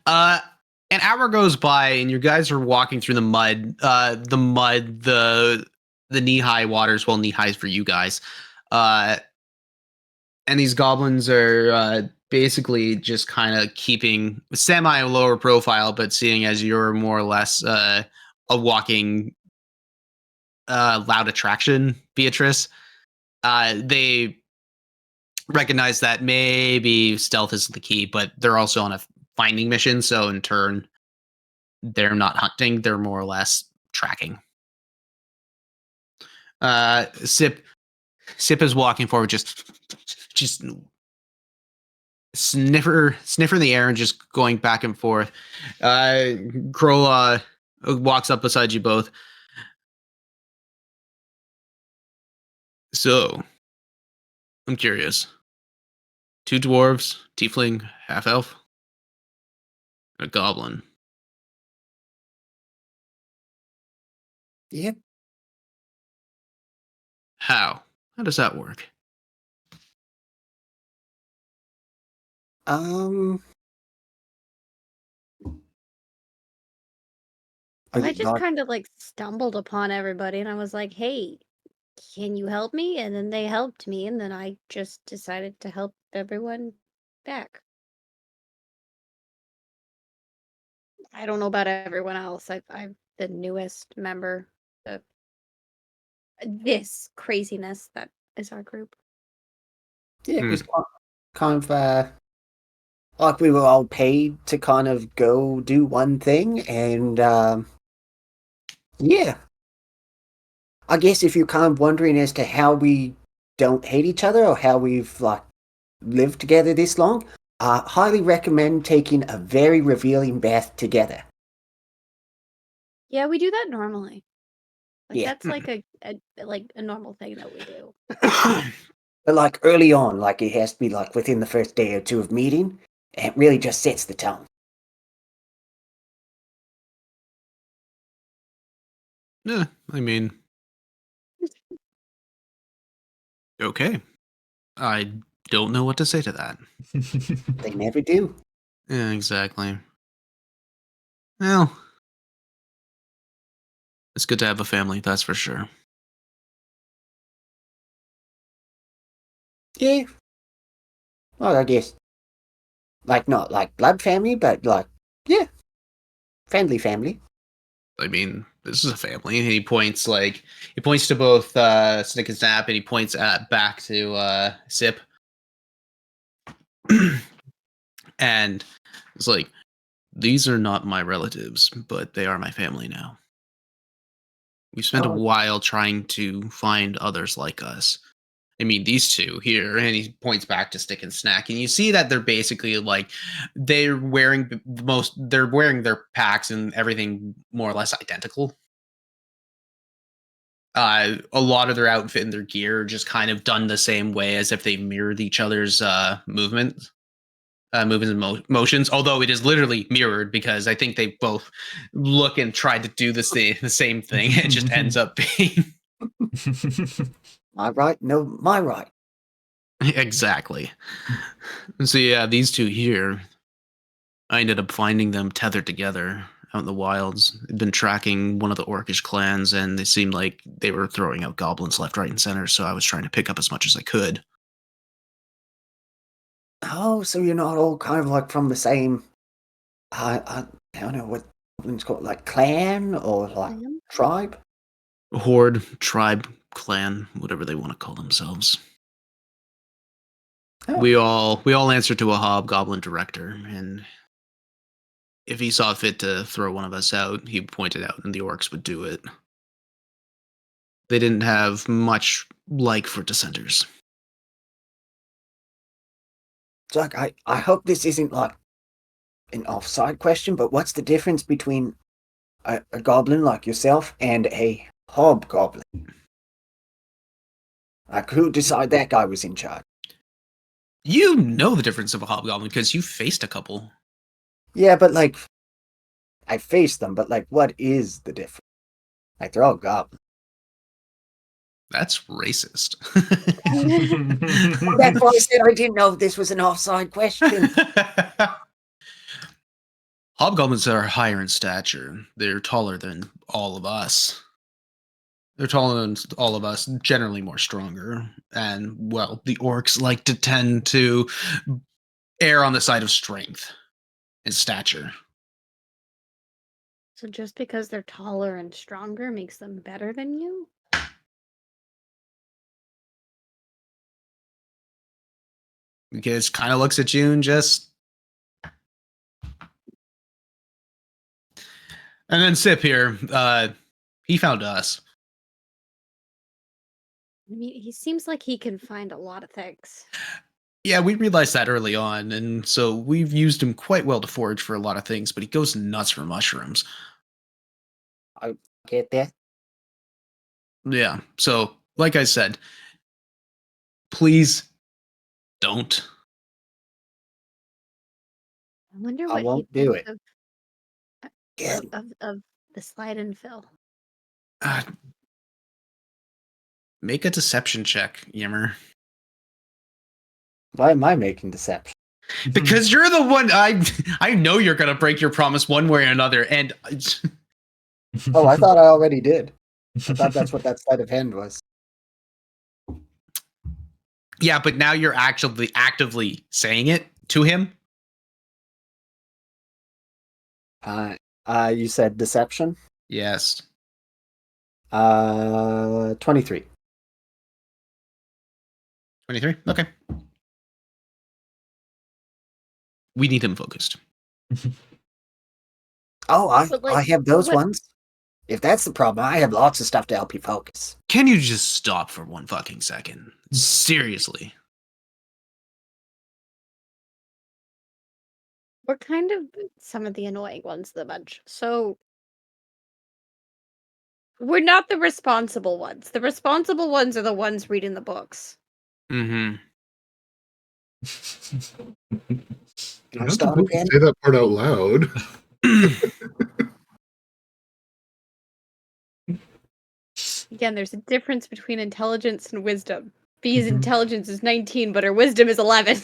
An hour goes by, and you guys are walking through the mud. The knee-high waters. Well, knee-highs for you guys. And these goblins are basically just kind of keeping semi-lower profile, but seeing as you're more or less a walking loud attraction, Beatrice, they recognize that maybe stealth is the key, but they're also on a finding mission, so in turn, they're not hunting, they're more or less tracking. Sip is walking forward, just sniffer in the air and just going back and forth. Krola walks up beside you both. So, I'm curious. 2 dwarves, tiefling, half elf, a goblin. Yep. How does that work? Are I you just not? kind of like stumbled upon everybody and I was like, hey, can you help me? And then they helped me, and then I just decided to help everyone back. I don't know about everyone else. I'm the newest member of this craziness that is our group. Yeah, it was kind of like we were all paid to kind of go do one thing, and yeah. I guess if you're kind of wondering as to how we don't hate each other or how we've like lived together this long, I highly recommend taking a very revealing bath together. Yeah, we do that normally. Like Yeah. that's like a normal thing that we do. But like early on, like it has to be like within the first day or two of meeting, and it really just sets the tone. Yeah, I mean, okay. I don't know what to say to that. They never do. Yeah, exactly. Well, it's good to have a family, that's for sure. Yeah. Well, I guess like not like blood family, but like yeah, friendly family. I mean, this is a family. And he points to both Snick and Snap, and he points back to Sip. And it's like, these are not my relatives, but they are my family now. We've spent a Oh, while trying to find others like us. I mean, these two here, and he points back to Stick and Snack, and you see that they're basically like they're wearing their packs and everything more or less identical. A lot of their outfit and their gear are just kind of done the same way, as if they mirrored each other's movements and motions. Although it is literally mirrored, because I think they both look and try to do the same thing. It just ends up being my right? No, my right. exactly. So yeah, these two here, I ended up finding them tethered together out in the wilds. I'd been tracking one of the orcish clans, and they seemed like they were throwing out goblins left, right, and center, so I was trying to pick up as much as I could. Oh, so you're not all kind of like from the same, I don't know what it's called, like clan or like Clan? tribe? Horde, tribe, clan, whatever they want to call themselves. Oh. We all answer to a hobgoblin director, and if he saw fit to throw one of us out, he pointed out, and the orcs would do it. They didn't have much like for dissenters. So like, I hope this isn't like an offside question, but what's the difference between a goblin like yourself and a hobgoblin? Like, who decided that guy was in charge? You know the difference of a hobgoblin because you faced a couple. Yeah, but like, I faced them, but like, what is the difference? Like, they're all goblins. That's racist. That's why I said I didn't know if this was an offside question. Hobgoblins are higher in stature. They're taller than all of us. They're taller than all of us, generally more stronger. And, well, the orcs like to tend to err on the side of strength and stature. So just because they're taller and stronger makes them better than you? Because kind of looks at you and just... And then Sip here, he found us. I mean, he seems like he can find a lot of things. Yeah, we realized that early on, and so we've used him quite well to forage for a lot of things, but he goes nuts for mushrooms. I get that. Yeah, so, like I said, please don't. I wonder I what he won't do thinks it. of the slide and fill. Make a deception check, Yimmer. Why am I making deception? Because you're the one, I know you're going to break your promise one way or another, and... Oh, I thought I already did. I thought that's what that sleight of hand was. Yeah, but now you're actually actively saying it to him? You said deception? Yes. 23. 23? Okay. We need him focused. Oh, But, I like, have those what- ones. If that's the problem, I have lots of stuff to help you focus. Can you just stop for one fucking second? Seriously. We're kind of some of the annoying ones of the bunch. So we're not the responsible ones. The responsible ones are the ones reading the books. Mm-hmm. You I have to start again? say that part out loud. Again, there's a difference between intelligence and wisdom. Bee's Mhm. intelligence is 19, but her wisdom is 11.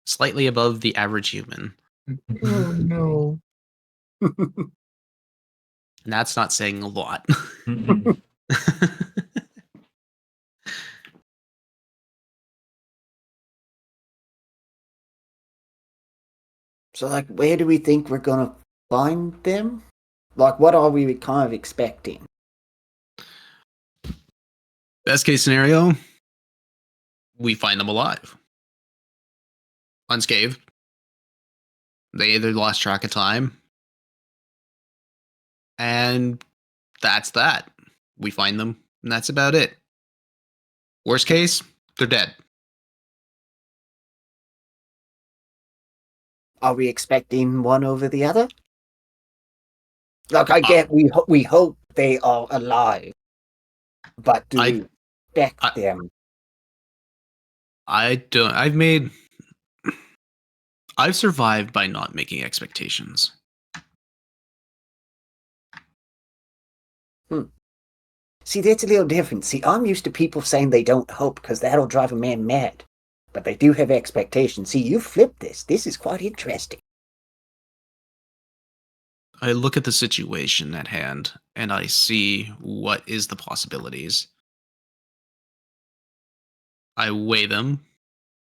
Slightly above the average human. Oh no. And that's not saying a lot. Mm-mm. So, like, where do we think we're gonna find them? Like, what are we kind of expecting? Best case scenario, we find them alive. Unscathed. They either lost track of time, and that's that. We find them, and that's about it. Worst case, they're dead. Are we expecting one over the other? Like, I get we hope they are alive, but do we expect them? I've survived by not making expectations. See, that's a little different. See, I'm used to people saying they don't hope because that'll drive a man mad. But they do have expectations. See, you flipped this. This is quite interesting. I look at the situation at hand, and I see what is the possibilities. I weigh them,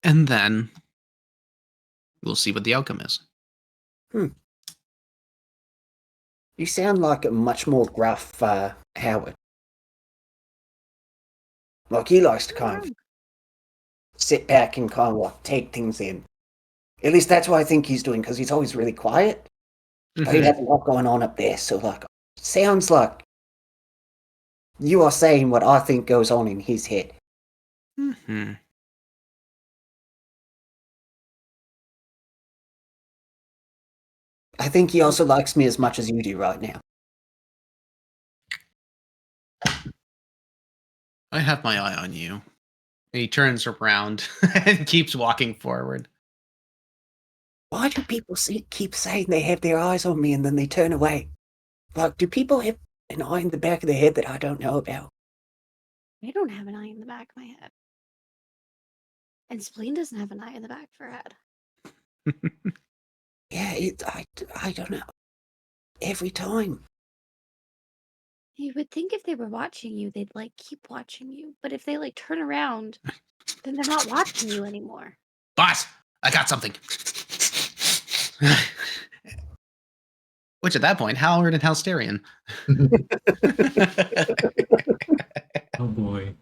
and then we'll see what the outcome is. You sound like a much more gruff Howard. Like, he likes to kind of sit back and kind of like take things in. At least that's what I think he's doing, because he's always really quiet. But he has a lot going on up there, so like, sounds like you are saying what I think goes on in his head. Mm-hmm. I think he also likes me as much as you do right now. I have my eye on you. And he turns around and keeps walking forward. Why do people keep saying they have their eyes on me and then they turn away? Like, do people have an eye in the back of the head that I don't know about. I don't have an eye in the back of my head. And Spleen doesn't have an eye in the back of her head. Yeah, I don't know. Every time. You would think if they were watching you, they'd like keep watching you. But if they like turn around, then they're not watching you anymore. Boss, I got something. Which at that point, Howard and Halsterian. Oh boy.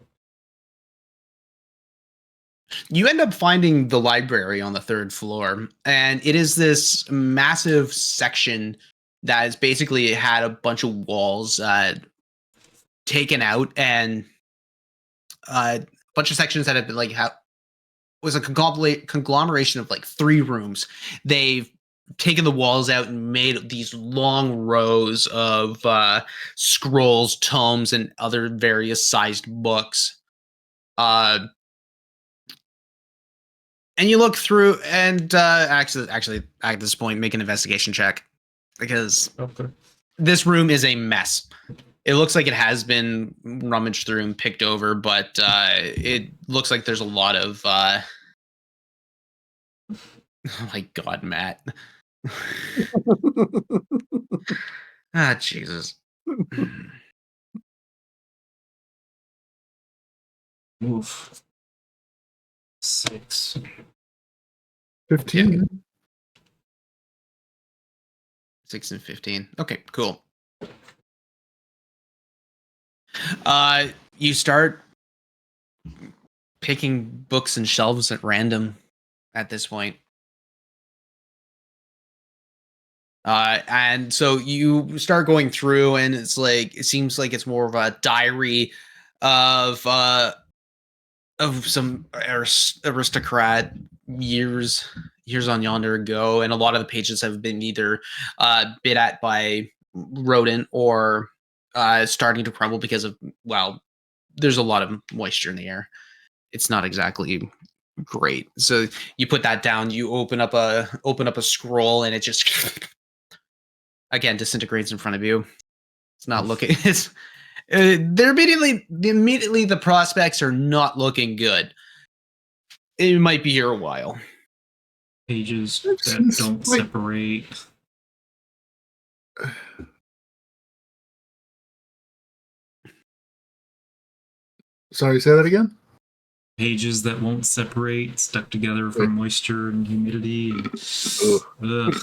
You end up finding the library on the 3rd floor, and it is this massive section that has basically had a bunch of walls taken out, and a bunch of sections that have been like was a conglomeration of like 3 rooms. They've taken the walls out and made these long rows of scrolls, tomes, and other various sized books. And you look through, and actually, at this point, make an investigation check, because Okay. this room is a mess. It looks like it has been rummaged through and picked over, but it looks like there's a lot of. Oh my God, Matt! Ah, Jesus. Oof. 6. 15. 6 and 15. Okay, cool. You start picking books and shelves at random at this point. And so you start going through, and it's like it seems like it's more of a diary of some aristocrat years on yonder ago, and a lot of the pages have been either bit at by rodent or starting to crumble because of, well, there's a lot of moisture in the air. It's not exactly great. So you put that down, you open up a scroll, and it just again disintegrates in front of you. It's not looking. It's they're immediately the prospects are not looking good. It might be here a while. Pages that don't separate. Sorry, say that again? Pages that won't separate, stuck together from moisture and humidity. Ugh.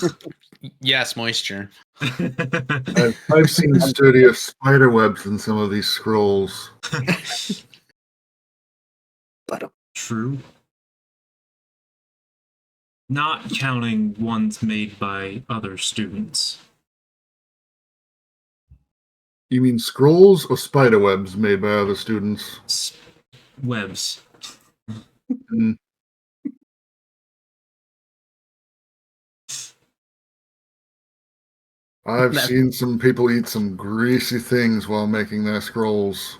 Yes, moisture. I've seen sturdier spider webs than some of these scrolls. But True. Not counting ones made by other students. You mean scrolls or spider webs made by other students? Webs. Mm. I've seen some people eat some greasy things while making their scrolls.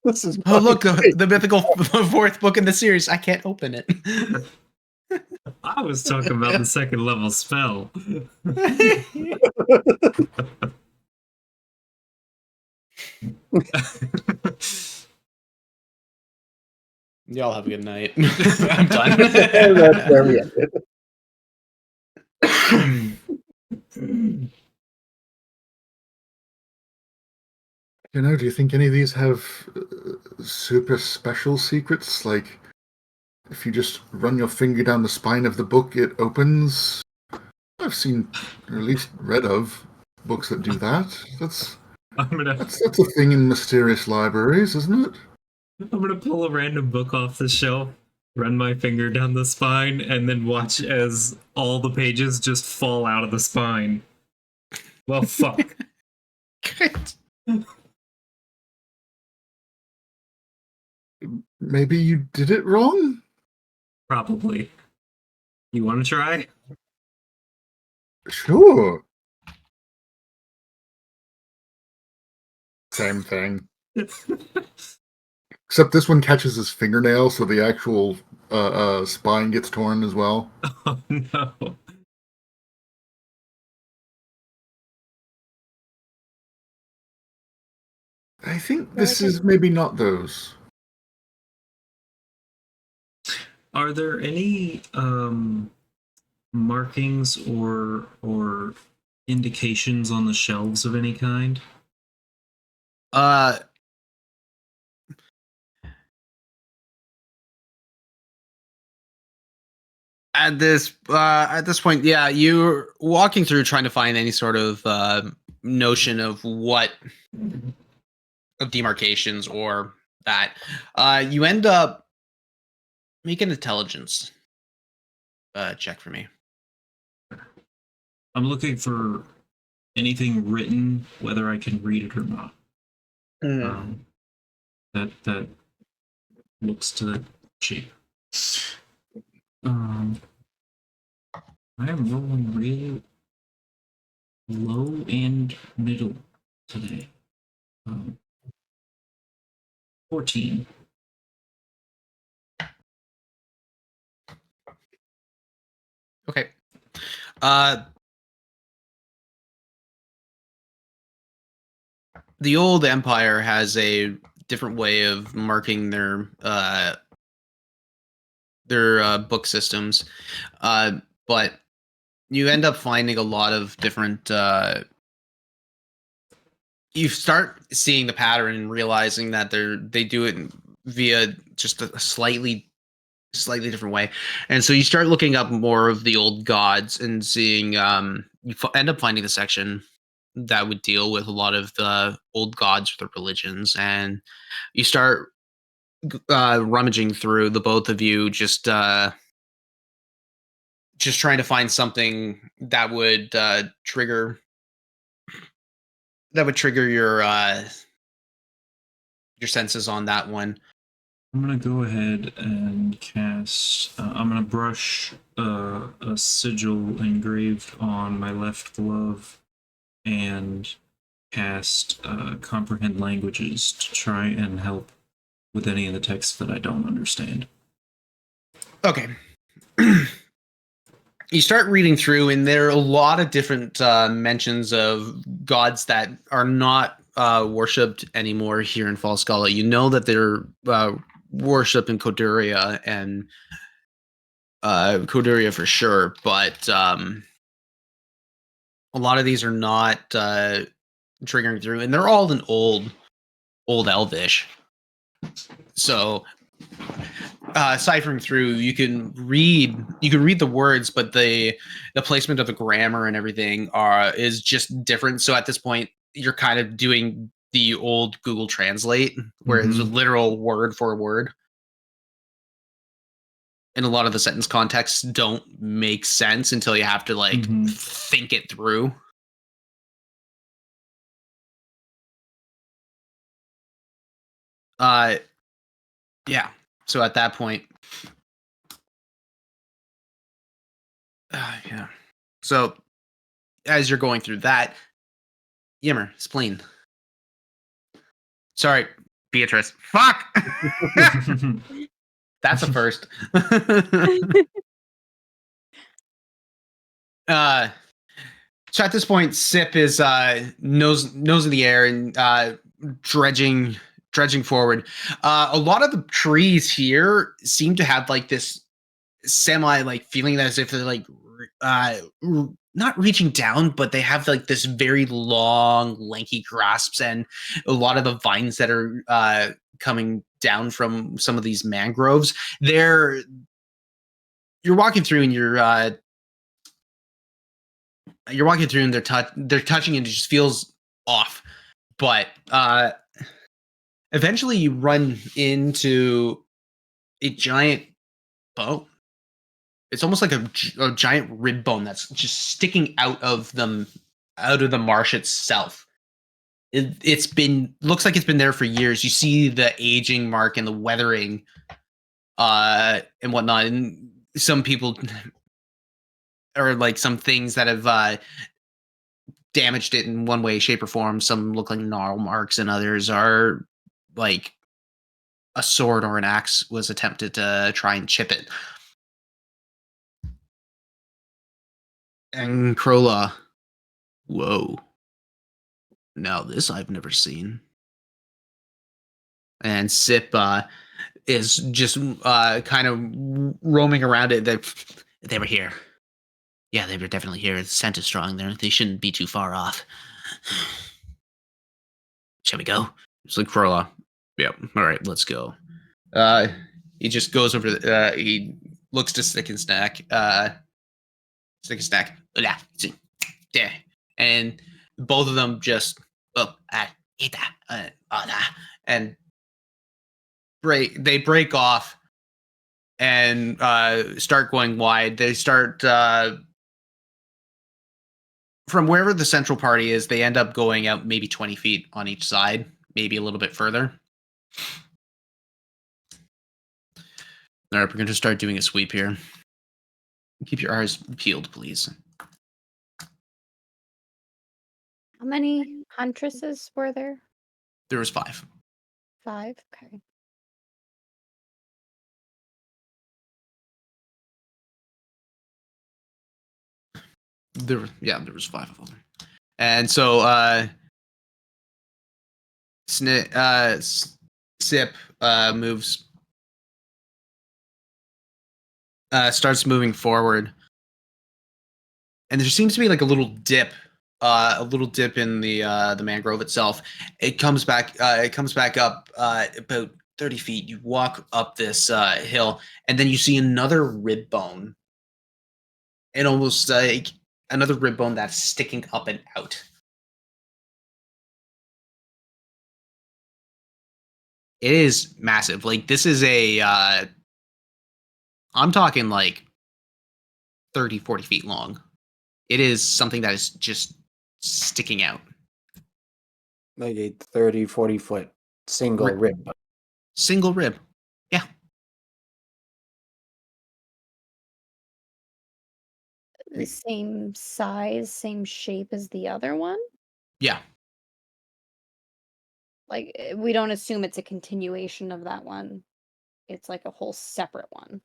this is Oh, look, the mythical 4th book in the series. I can't open it. I was talking about the 2nd level spell. Y'all have a good night. I'm done. That's where we ended. Do you think any of these have super special secrets? Like, if you just run your finger down the spine of the book, it opens? I've seen, or at least read of, books that do that. That's a thing in mysterious libraries, isn't it? I'm gonna pull a random book off the shelf, run my finger down the spine, and then watch as all the pages just fall out of the spine. Well, fuck. Maybe you did it wrong? Probably. You want to try? Sure. Same thing. Except this one catches his fingernail, so the actual spine gets torn as well. Oh no. I think Well, this like is maybe not those. Are there any markings or indications on the shelves of any kind? Uh, at this point, yeah, you're walking through trying to find any sort of notion of what of demarcations or that. You end up make an intelligence check for me. I'm looking for anything written, whether I can read it or not. That looks to cheap. I am rolling real low and middle today. 14. Okay. The old empire has a different way of marking their book systems, but you end up finding a lot of different. You start seeing the pattern and realizing that they do it via just a slightly different way, and so you start looking up more of the old gods and seeing. End up finding the section that would deal with a lot of the old gods or the religions, and you start rummaging through the both of you, just trying to find something that would trigger your senses on that one. I'm gonna go ahead and cast. I'm gonna brush a sigil engraved on my left glove and cast comprehend languages to try and help with any of the text that I don't understand. Okay. You start reading through, and there are a lot of different mentions of gods that are not worshipped anymore here in Falskallan. You know that they're worshipped in Cohiara and Cohiara for sure, but a lot of these are not triggering through, and they're all in old Elvish. So ciphering through, you can read the words, but the placement of the grammar and everything is just different. So at this point, you're kind of doing the old Google Translate, where it's a literal word for word, and a lot of the sentence contexts don't make sense until you have to think it through. Yeah. So at that point, yeah. So as you're going through that, Yimmer, spleen. Sorry, Beatrice. Fuck! That's a first. So at this point, Sip is nose in the air and dredging forward. A lot of the trees here seem to have like this semi feeling as if they're not reaching down, but they have like this very long, lanky grasps, and a lot of the vines that are coming down from some of these mangroves. You're walking through, and you're walking through, and they're touching, and it just feels off. But eventually, you run into a giant bone. It's almost like a giant rib bone that's just sticking out of the marsh itself. It's been looks like it's been there for years. You see the aging mark and the weathering, and whatnot. And some people, or like some things that have damaged it in one way, shape, or form. Some look like gnarl marks, and others are like a sword or an axe was attempted to try and chip it. And Krola, whoa. Now this I've never seen. And Sip is just kind of roaming around it. They were here. Yeah, they were definitely here. The scent is strong there. They shouldn't be too far off. Shall we go? It's like Crola. Yep. All right, let's go. He just goes over. He looks to Stick and Snack. Stick and Snack. Yeah, see. Yeah. And both of them just Eat that. and break off and start going wide. They start from wherever the central party is. They end up going out maybe 20 feet on each side, maybe a little bit further. All right, we're going to start doing a sweep here. Keep your eyes peeled, please. How many huntresses were there? There was 5. 5? Okay. There was 5 of them. And so Sip moves starts moving forward. And there seems to be like a little dip in the mangrove itself. It comes back up about 30 feet. You walk up this hill, and then you see another rib bone. And almost like another rib bone that's sticking up and out. It is massive. Like, this is I'm talking like 30, 40 feet long. It is something that is just sticking out. Like a 30, 40-foot single rib. Single rib. Yeah. The same size, same shape as the other one? Yeah. Like, we don't assume it's a continuation of that one. It's like a whole separate one.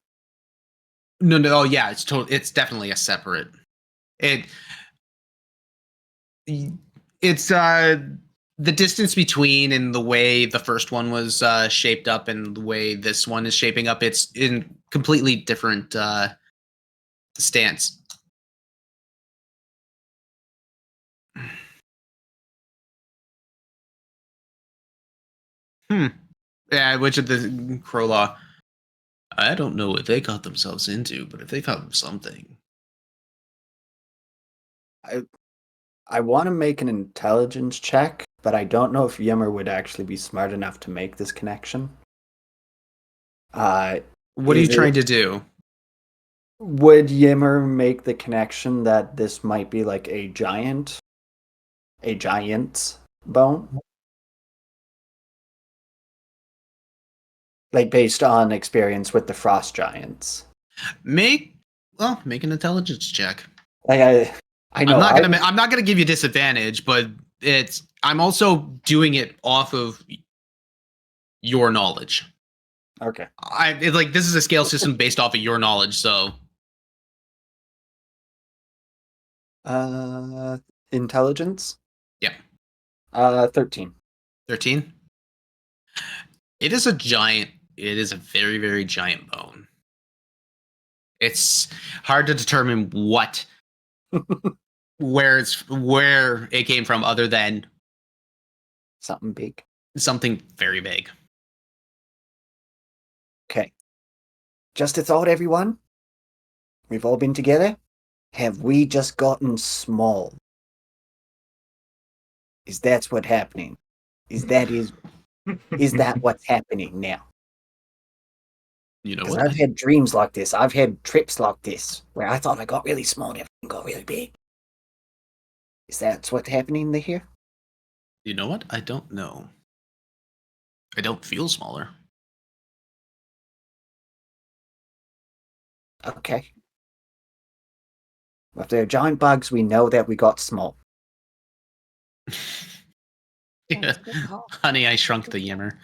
No. Oh, yeah. It's definitely a separate. It's the distance between and the way the first one was shaped up and the way this one is shaping up. It's in completely different stance. Yeah, which of the Crow Law? I don't know what they got themselves into, but if they found something. I want to make an intelligence check, but I don't know if Yimmer would actually be smart enough to make this connection. What are you trying to do? Would Yimmer make the connection that this might be like a giant's bone? Like based on experience with the frost giants. Make an intelligence check. Like I know I'm not gonna give you disadvantage, but I'm also doing it off of your knowledge. Okay. This is a scale system based off of your knowledge, so intelligence? yeah. 13. 13. It is a very, very giant bone. It's hard to determine where it came from other than Something big. something very big. Okay. Just a thought, everyone. We've all been together. Have we just gotten small? Is that what's happening? Is that what's happening now? You know Because what? I've had dreams like this. I've had trips like this where I thought I got really small and everything got really big. Is that what's happening here? You know what? I don't know. I don't feel smaller. Okay. Well, if they're giant bugs, we know that we got small. Yeah. That's a good call. Honey, I Shrunk the Yimmer.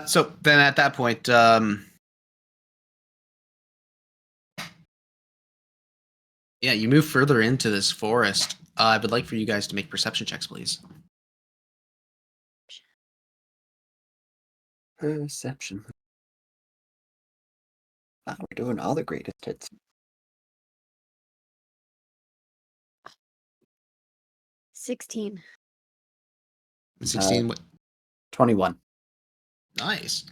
So then at that point, Yeah, you move further into this forest. I would like for you guys to make perception checks, please. Perception. Wow, we're doing all the greatest hits. 16. 16. What? 21. Nice.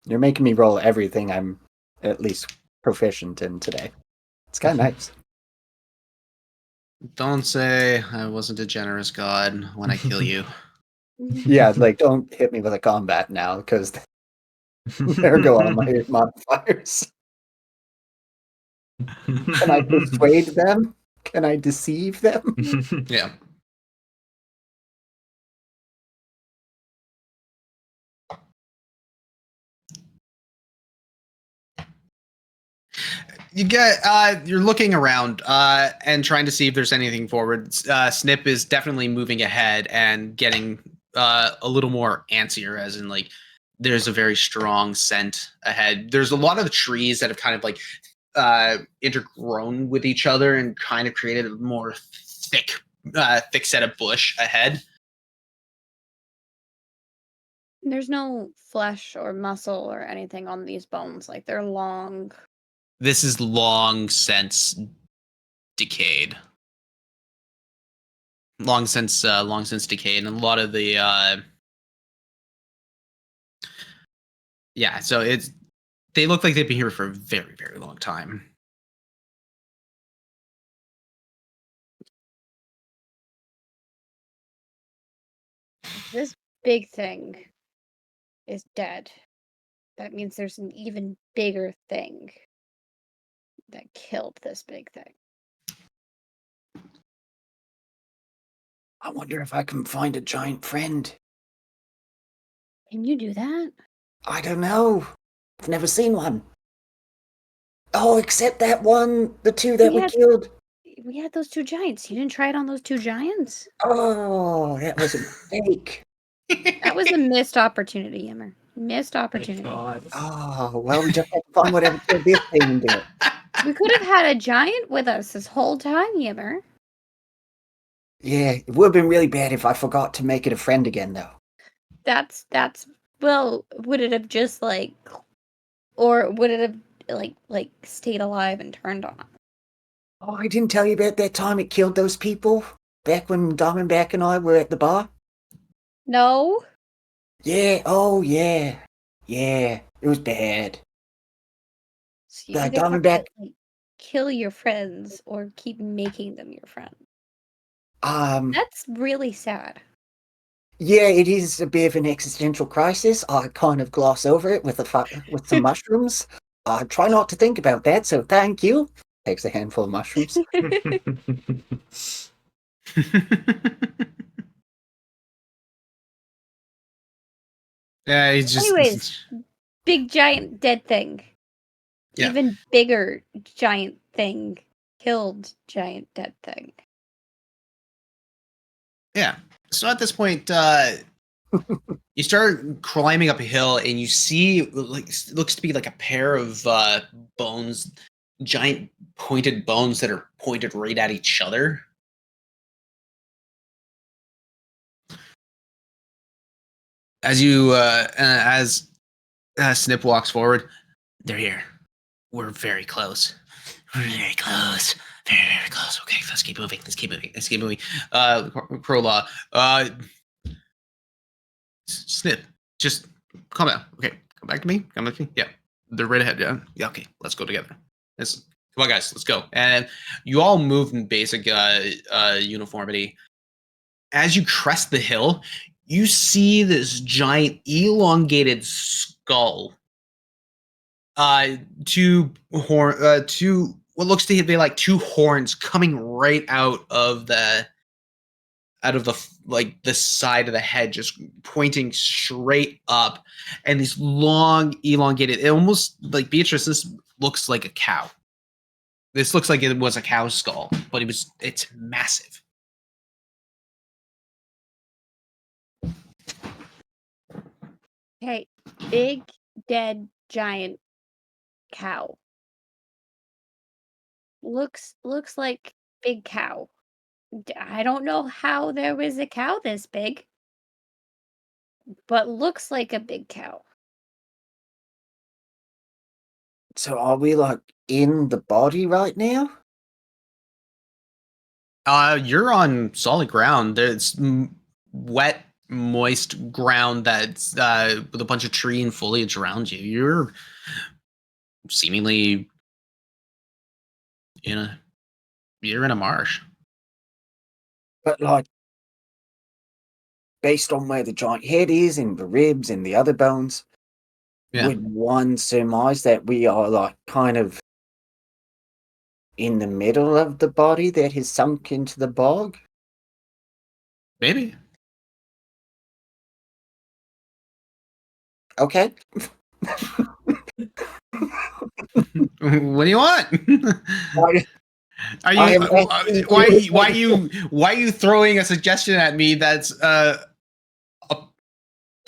You're making me roll everything I'm at least proficient in today. It's kind of nice. Don't say I wasn't a generous god when I kill you. Yeah, like don't hit me with a combat now, because there go all my modifiers. Can I persuade them? Can I deceive them? Yeah. You get you're looking around and trying to see if there's anything forward. Snip is definitely moving ahead and getting a little more antsier, as in like there's a very strong scent ahead. There's a lot of trees that have kind of like intergrown with each other and kind of created a more thick set of bush ahead. There's no flesh or muscle or anything on these bones. Like they're long. This is long since decayed. Long since decayed, and a lot of the yeah, so they look like they've been here for a very, very long time. This big thing is dead. That means there's an even bigger thing that killed this big thing. I wonder if I can find a giant friend. Can you do that? I don't know. I've never seen one. Oh, except that one, the two that we had- killed. We had those two giants. You didn't try it on those two giants? Oh, that was a mistake. That was a missed opportunity, Yimmer. Missed opportunity. God. Oh, well, we just had to find whatever killed this thing and do it. We could have had a giant with us this whole time, Yimmer. Yeah, it would have been really bad if I forgot to make it a friend again, though. That's well, would it have just or would it have like stayed alive and turned on? Oh, I didn't tell you about that time it killed those people? Back when Diamondback and I were at the bar? No. Yeah, oh yeah. Yeah, it was bad. So you The either have Diamondback, to kill your friends or keep making them your friends. That's really sad. yeah, it is a bit of an existential crisis. I kind of gloss over it with with some mushrooms. I try not to think about that, so thank you. Takes a handful of mushrooms. Yeah, he's just. Anyways, big giant dead thing. Yeah. Even bigger giant thing killed giant dead thing. Yeah. So at this point, you start climbing up a hill, and you see like it looks to be like a pair of bones, giant pointed bones that are pointed right at each other. As you as Snip walks forward, they're here. We're very close. We're very close. Very, very close. Okay, let's keep moving. Let's keep moving. Let's keep moving. Crowlaw. Snip, just calm down. Okay, come back to me. Come back to me. Yeah, they're right ahead. Yeah. Yeah. Okay, let's go together. Come on, guys. Let's go. And you all move in basic uniformity. As you crest the hill, you see this giant elongated skull. Two what looks to be like two horns coming right out of the like the side of the head, just pointing straight up, and these long elongated, it almost like Beatrice, this looks like a cow. This looks like it was a cow's skull, but it's massive. Okay, big dead giant cow. looks like big cow. I don't know how there was a cow this big, but looks like a big cow. So are we like in the body right now? You're on solid ground. There's wet, moist ground that's with a bunch of tree and foliage around you. You're seemingly you're in a marsh. But like, based on where the giant head is and the ribs and the other bones, Yeah. would one surmise that we are like kind of in the middle of the body that has sunk into the bog? Maybe. Okay. What do you want? I Are I you am asking why are you throwing a suggestion at me that's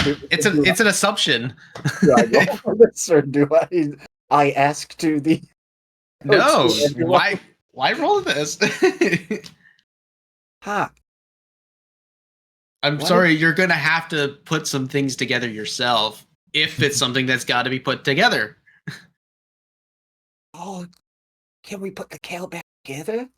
it's an assumption. Do I roll for this, or do I ask to the No, to everyone? why roll this? Ha! I'm What sorry, you're gonna have to put some things together yourself if it's something that's got to be put together. Oh, can we put the cow back together?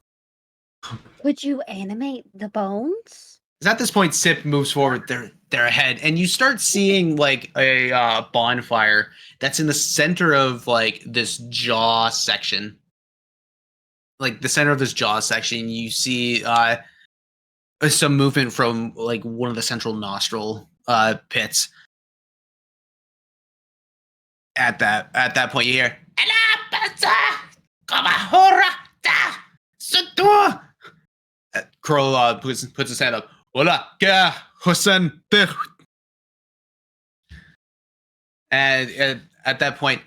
Would you animate the bones? Because at this point, Sip moves forward. They're ahead, and you start seeing like a bonfire that's in the center of like this jaw section. Like the center of this jaw section, you see some movement from like one of the central nostril pits. At that point, you hear Crow puts his hand up. Hola, que Hussein. And at that point,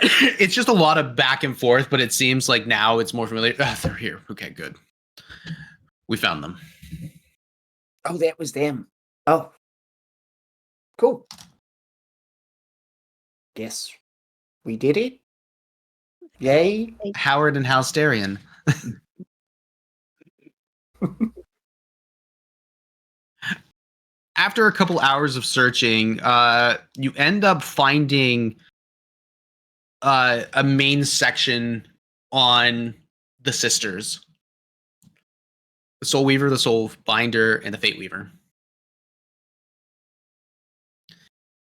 it's just a lot of back and forth, but it seems like now it's more familiar. They're here. Okay, good. We found them. Oh, that was them. Oh, cool. Guess we did it. Yay! Howard and Halsterian. After a couple hours of searching, you end up finding a main section on the sisters. The Soul Weaver, the Soul Binder, and the Fate Weaver.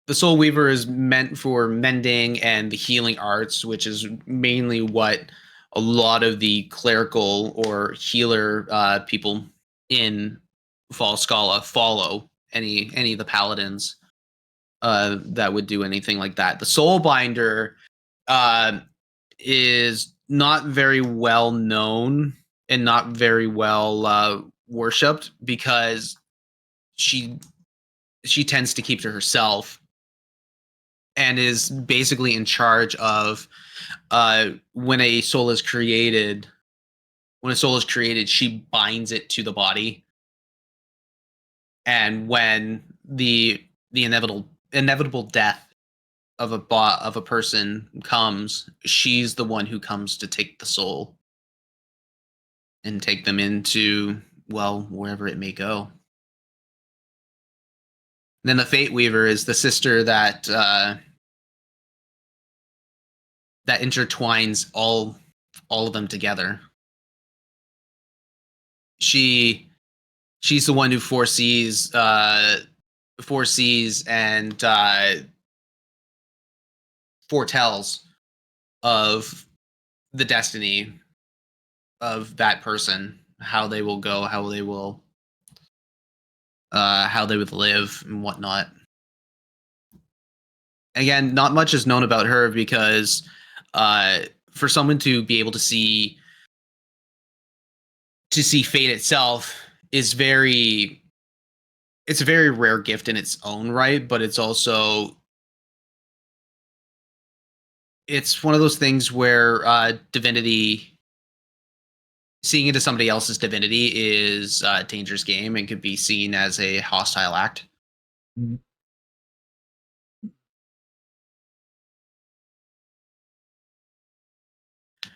The Soul Weaver is meant for mending and the healing arts, which is mainly what a lot of the clerical or healer people in Falskallan follow. Any of the paladins that would do anything like that. The Soul Binder is not very well known and not very well worshipped because she tends to keep to herself and is basically in charge of when a soul is created. When a soul is created, she binds it to the body, and when the inevitable death of a person comes, she's the one who comes to take the soul and take them into, well, wherever it may go. Then the Fate Weaver is the sister that that intertwines all of them together. She's the one who foresees and foretells of the destiny of that person, how they will go, how they would live and whatnot. Again, not much is known about her because for someone to be able to see fate itself is it's a very rare gift in its own right, but it's also it's one of those things where divinity, seeing into somebody else's divinity, is a dangerous game and could be seen as a hostile act. Mm-hmm.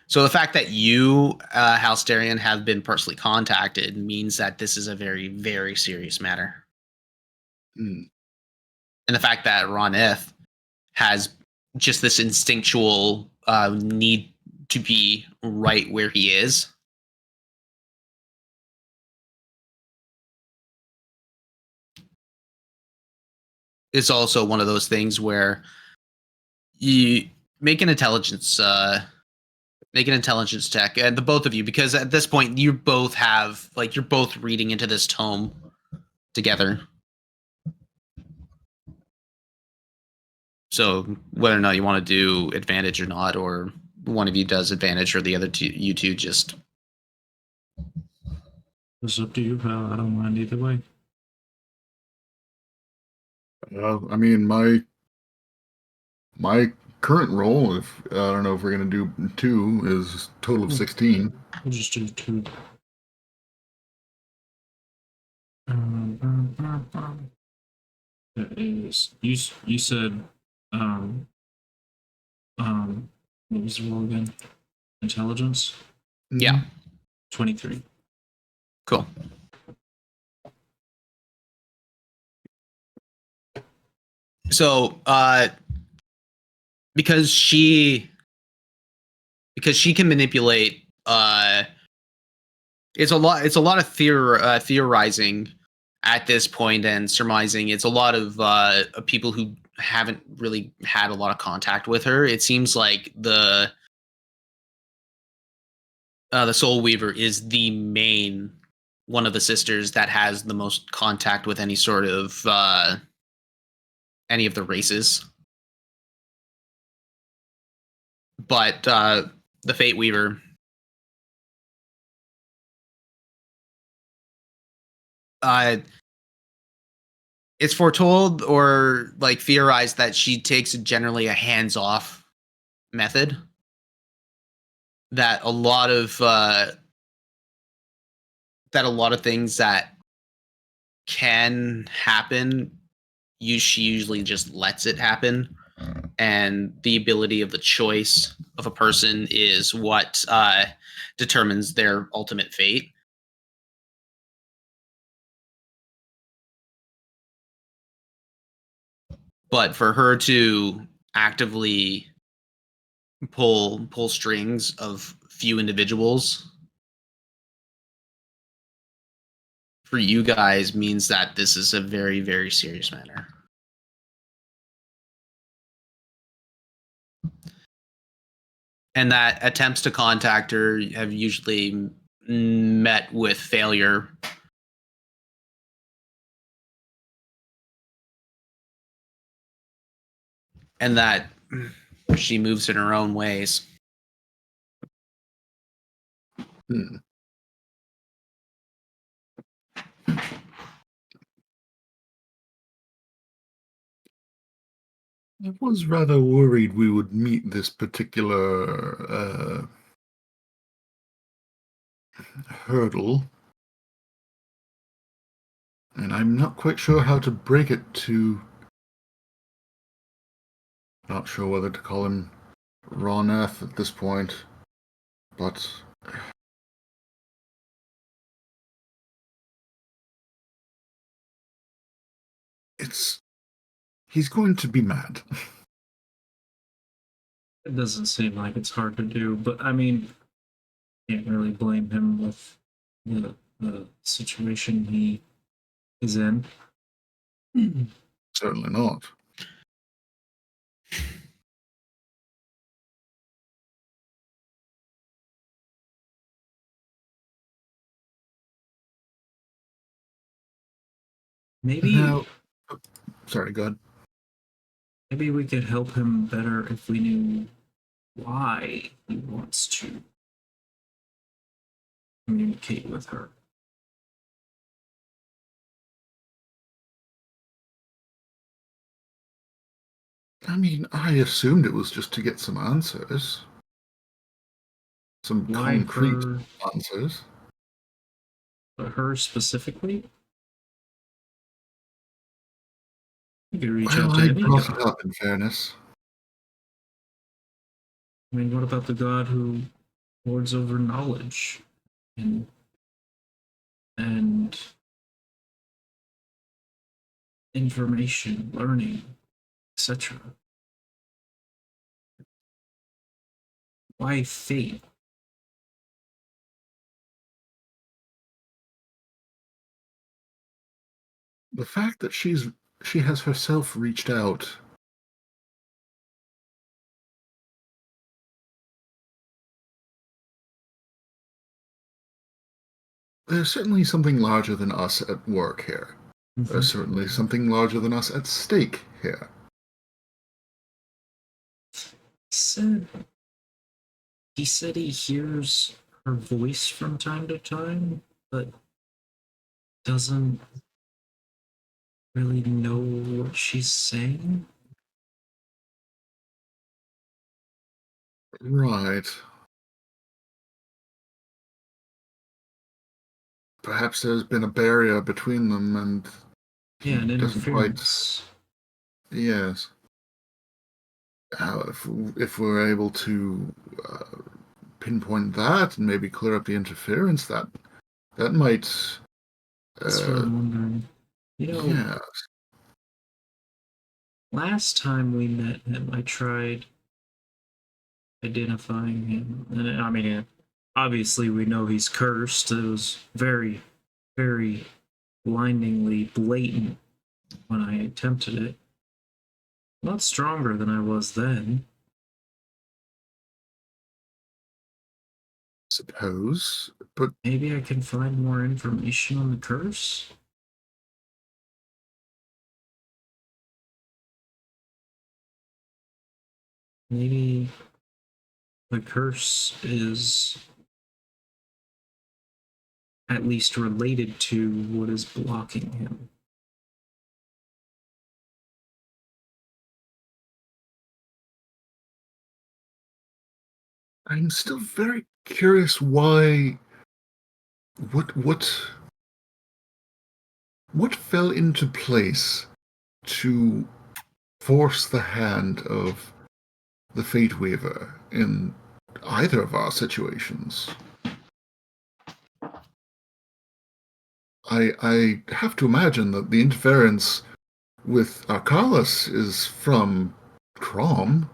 So the fact that you, Halsterian, have been personally contacted means that this is a very, very serious matter. Hmm. And the fact that Roneth has just this instinctual need to be right where he is. It's also one of those things where you make an intelligence check, and the both of you, because at this point you both have you're both reading into this tome together. So whether or not you want to do advantage or not, or one of you does advantage, or the other two, you two just. It's up to you, pal. I don't mind either way. I mean, my current roll, if I don't know if we're gonna do 2, is total of 16. We'll just do 2. That is, you said what was the roll again? Intelligence? Yeah. 23. Cool. So, because she can manipulate, it's a lot of theorizing at this point and surmising. It's a lot of people who haven't really had a lot of contact with her. It seems like the Soul Weaver is the main one of the sisters that has the most contact with any sort of any of the races. But the Fate Weaver, it's foretold or theorized that she takes generally a hands-off method. That a lot of things that can happen, she usually just lets it happen, and the ability of the choice of a person is what determines their ultimate fate. But for her to actively pull strings of few individuals for you guys means that this is a very, very serious matter. And that attempts to contact her have usually met with failure. And that she moves in her own ways. Hmm. I was rather worried we would meet this particular hurdle, and I'm not quite sure how to break it to. Not sure whether to call him Roneth at this point, but he's going to be mad. It doesn't seem like it's hard to do, but I mean, can't really blame him with the situation he is in. Certainly not. Maybe Now, sorry, go ahead. maybe we could help him better if we knew why he wants to communicate with her. I mean, I assumed it was just to get some answers. Some Why concrete her, answers. but her specifically? You could reach Well, out to I any brought god. it up in fairness. I mean, what about the god who lords over knowledge and information, learning, etc. Why fate? The fact that she has herself reached out. There's certainly something larger than us at work here. There's certainly something larger than us at stake here. He said he hears her voice from time to time, but doesn't really know what she's saying. Right. Perhaps there's been a barrier between them, and he Yeah, an doesn't quite. interference. Yes. If we're able to pinpoint that and maybe clear up the interference, that might. That's what I'm wondering. You know, Yeah. last time we met him, I tried identifying him. And I mean, obviously, we know he's cursed. It was very, very blindingly blatant when I attempted it. A lot stronger than I was then. Suppose, but Maybe I can find more information on the curse? Maybe the curse is at least related to what is blocking him. I'm still very curious why. What fell into place to force the hand of the Fate Weaver in either of our situations? I have to imagine that the interference with Arcalis is from Crom,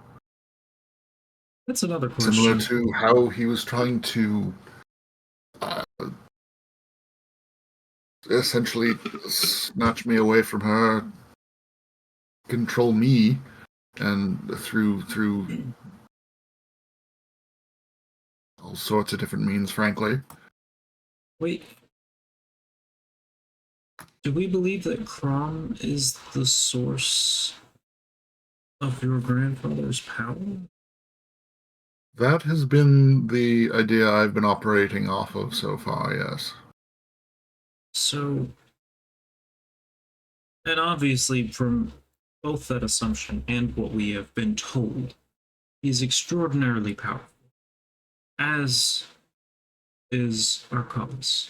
That's another question. similar to how he was trying to essentially snatch me away from her, control me, and through all sorts of different means, frankly. Wait. Do we believe that Crom is the source of your grandfather's power? That has been the idea I've been operating off of so far, yes. So, and obviously from both that assumption and what we have been told, he's extraordinarily powerful, as is Arcalis,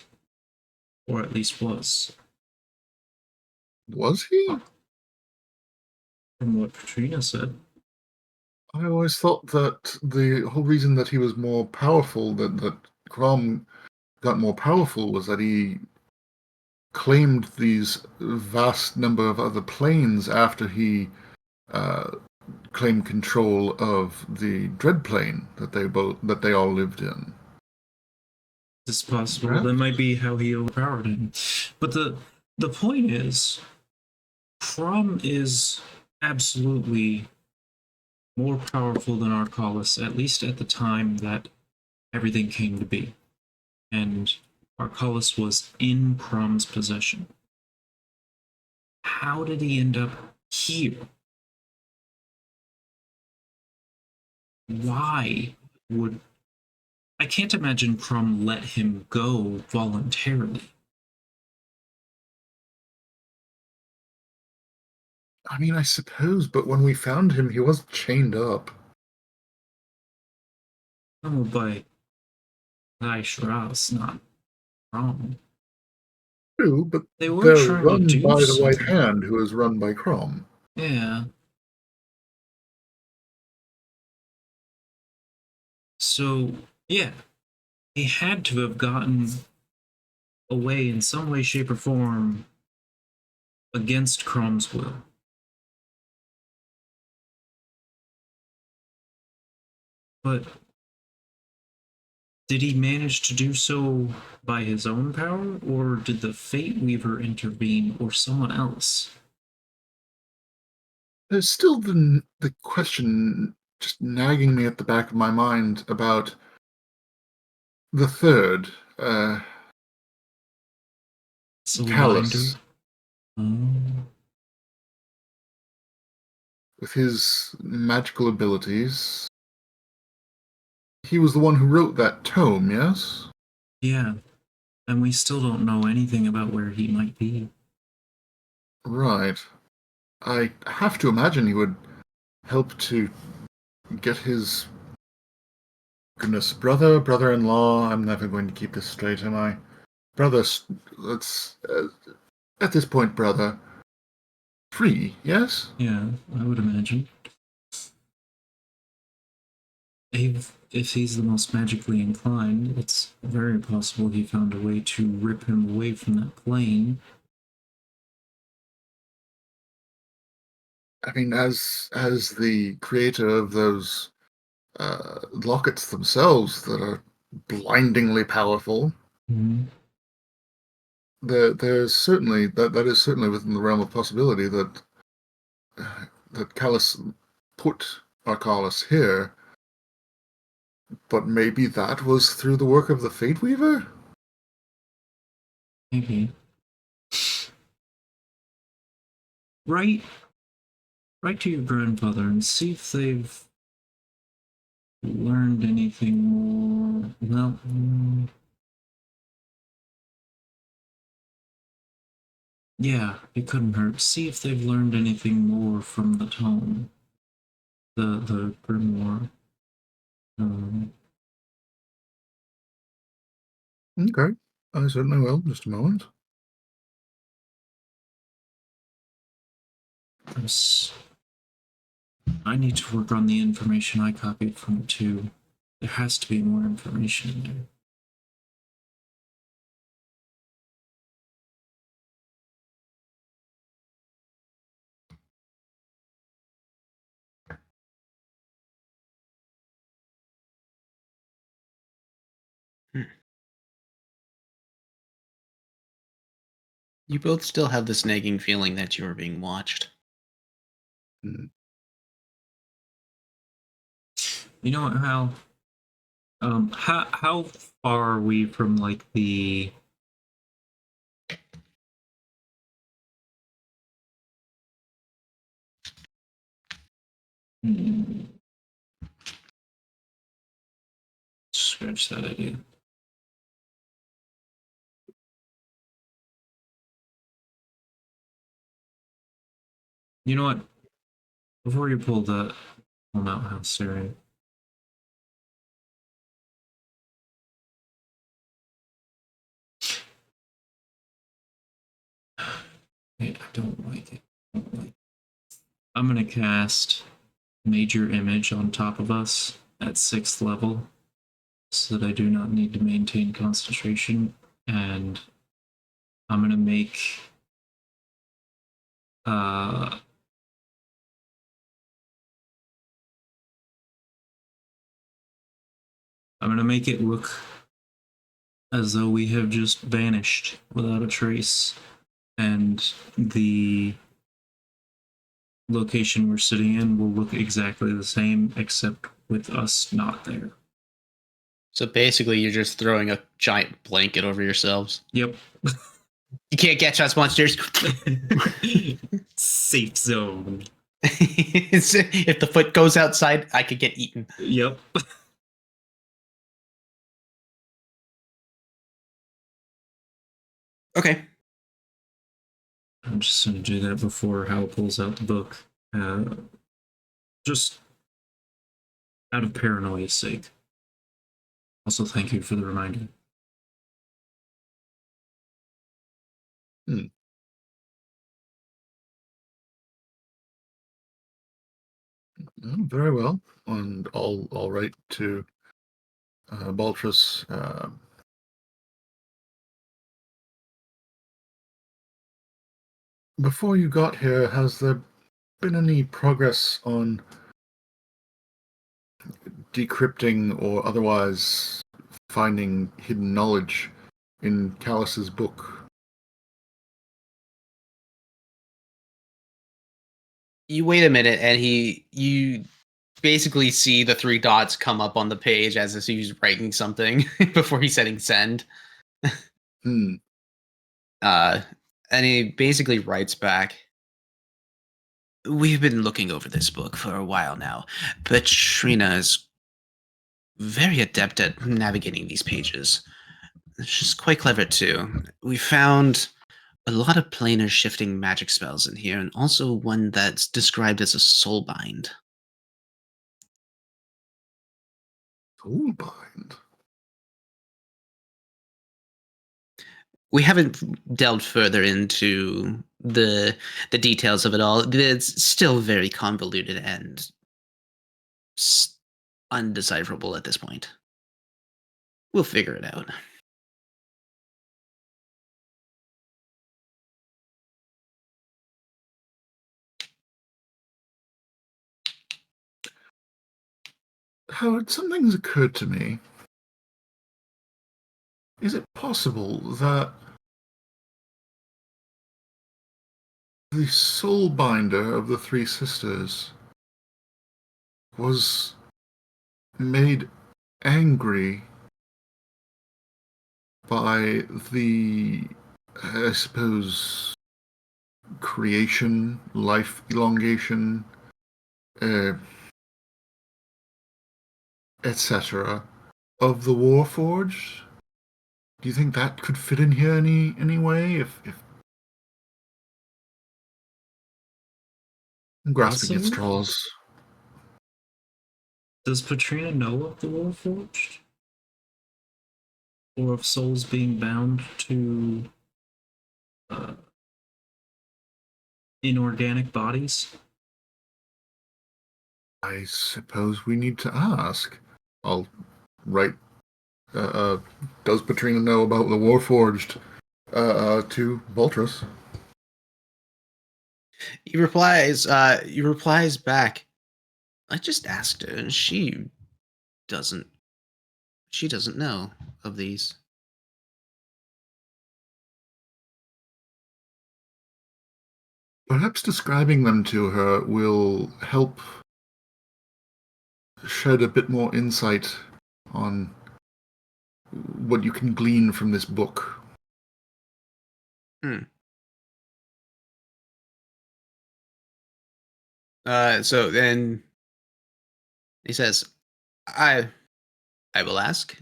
or at least was. Was he? From what Katrina said. I always thought that the whole reason that he was more powerful, that Crom got more powerful, was that he claimed these vast number of other planes after he claimed control of the Dread Plane that they all lived in. It's possible. Perhaps. That might be how he overpowered him. But the point is, Crom is absolutely more powerful than Arcalis, at least at the time that everything came to be. And Arcalis was in Crom's possession. How did he end up here? Why would... I can't imagine Crom let him go voluntarily. I mean, I suppose, but when we found him, he was chained up. Oh, by Shroud's not Crom. True, but They were they're trying to run do by the White something. Hand, who is run by Crom. Yeah. So, yeah, He had to have gotten away in some way, shape, or form against Chrome's will. But did he manage to do so by his own power, or did the Fate Weaver intervene, or someone else? There's still the question just nagging me at the back of my mind about the third, Callus, with his magical abilities. He was the one who wrote that tome, yes? Yeah, and we still don't know anything about where he might be. Right. I have to imagine he would help to get his brother-in-law. I'm never going to keep this straight, am I? Brother, let's at this point, brother, free, yes? Yeah, I would imagine. If he's the most magically inclined, it's very possible he found a way to rip him away from that plane. I mean, as the creator of those lockets themselves that are blindingly powerful, Mm-hmm. there's certainly that is certainly within the realm of possibility that that Callus put Arcalis here, but maybe that was through the work of the Fate Weaver? Maybe. Write to your grandfather and see if they've learned anything more. Well, yeah, it couldn't hurt. See if they've learned anything more from the tome, the grimoire. Okay, I certainly will. Just a moment. I need to work on the information I copied from it too. There has to be more information in there. You both still have this nagging feeling that you are being watched. Mm. You know what, Hal? How far are we from like the scratch that idea. You know what? Before you pull the outhouse stereo, I don't like it. I'm gonna cast Major Image on top of us at 6th level, so that I do not need to maintain concentration, and I'm gonna make uh I'm gonna make it look as though we have just vanished without a trace, and the location we're sitting in will look exactly the same, except with us not there. So basically, you're just throwing a giant blanket over yourselves. Yep. You can't catch us, monsters. Safe zone. If the foot goes outside, I could get eaten. Yep. Okay. I'm just going to do that before Hal pulls out the book. Just out of paranoia's sake. Also, thank you for the reminder. Hmm. Oh, very well, and all right to Baltrus, before you got here, has there been any progress on decrypting or otherwise finding hidden knowledge in Callus's book? You wait a minute, and you basically see the 3 dots come up on the page as if he's writing something before he's hitting send. Hmm. And he basically writes back. We've been looking over this book for a while now. Petrina is very adept at navigating these pages. She's quite clever too. We found a lot of planar shifting magic spells in here, and also one that's described as a soulbind. Soulbind? We haven't delved further into the details of it all. It's still very convoluted and undecipherable at this point. We'll figure it out. Howard, something's occurred to me. Is it possible that the soulbinder of the 3 sisters was made angry by the, I suppose, creation, life elongation, etc., of the Warforged? Do you think that could fit in here any way? If I'm grasping at Possibly. straws. Does Petrina know of the Warforged? Or of souls being bound to inorganic bodies? I suppose we need to ask. I'll write. Does Petrina know about the Warforged? To Voltrus. He replies. He replies back. I just asked her, and she doesn't. She doesn't know of these. Perhaps describing them to her will help shed a bit more insight on what you can glean from this book. So then he says, I will ask,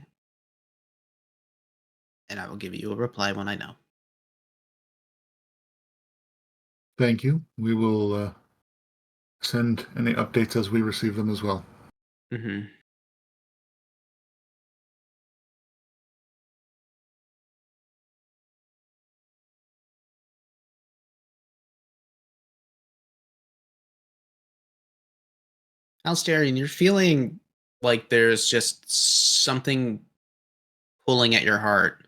and I will give you a reply when I know. Thank you. We will send any updates as we receive them as well. Mm-hmm. Alsterian, you're feeling like there's just something pulling at your heart.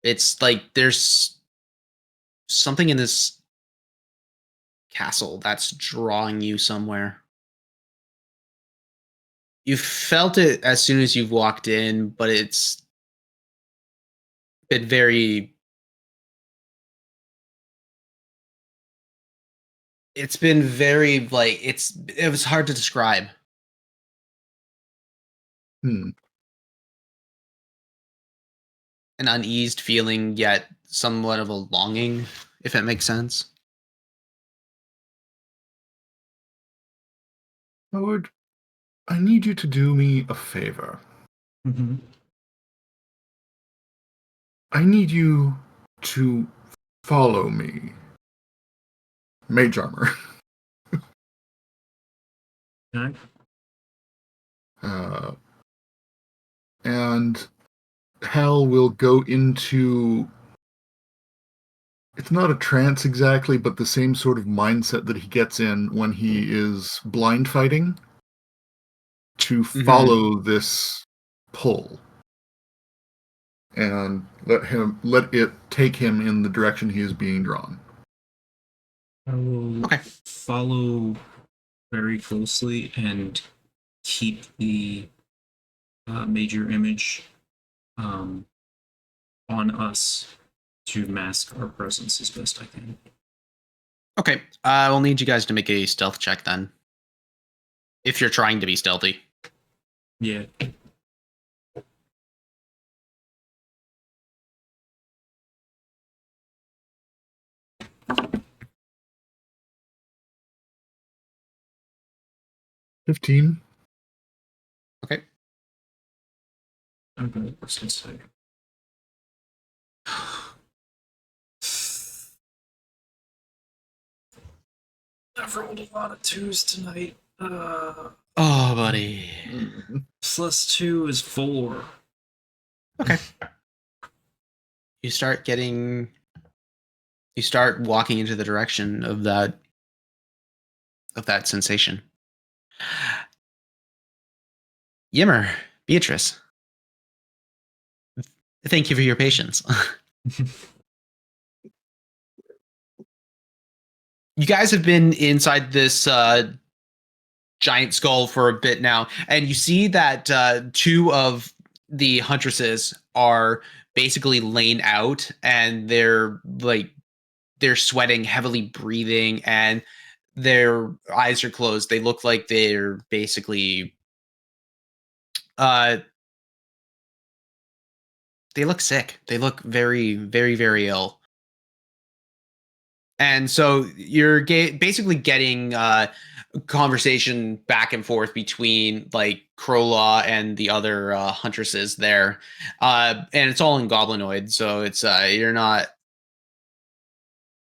It's like there's something in this castle that's drawing you somewhere. You felt it as soon as you've walked in, but it's been very... It's been very, like, it was hard to describe. Hmm. An uneased feeling, yet somewhat of a longing, if it makes sense. Howard, I need you to do me a favor. Mm-hmm. I need you to follow me. Mage armor. Okay. And Hal will go into... It's not a trance exactly, but the same sort of mindset that he gets in when he is blind fighting. to follow this pull and let it take him in the direction he is being drawn. I will follow very closely and keep the major image on us to mask our presence as best I can. Okay, I will need you guys to make a stealth check then. If you're trying to be stealthy. Yeah. $15. Okay. I'm going to say. I've rolled a lot of 2s tonight. Oh, buddy. +2 is 4. Okay. You start walking into the direction of that sensation. Yimmer, Beatrice. Thank you for your patience. You guys have been inside this giant skull for a bit now, and you see that 2 of the huntresses are basically laying out, and they're sweating, heavily breathing, and their eyes are closed. They look like they're basically they look sick. They look very, very, very ill. And so you're basically getting conversation back and forth between like Krolaw and the other huntresses there, and it's all in Goblinoid. So it's you're not,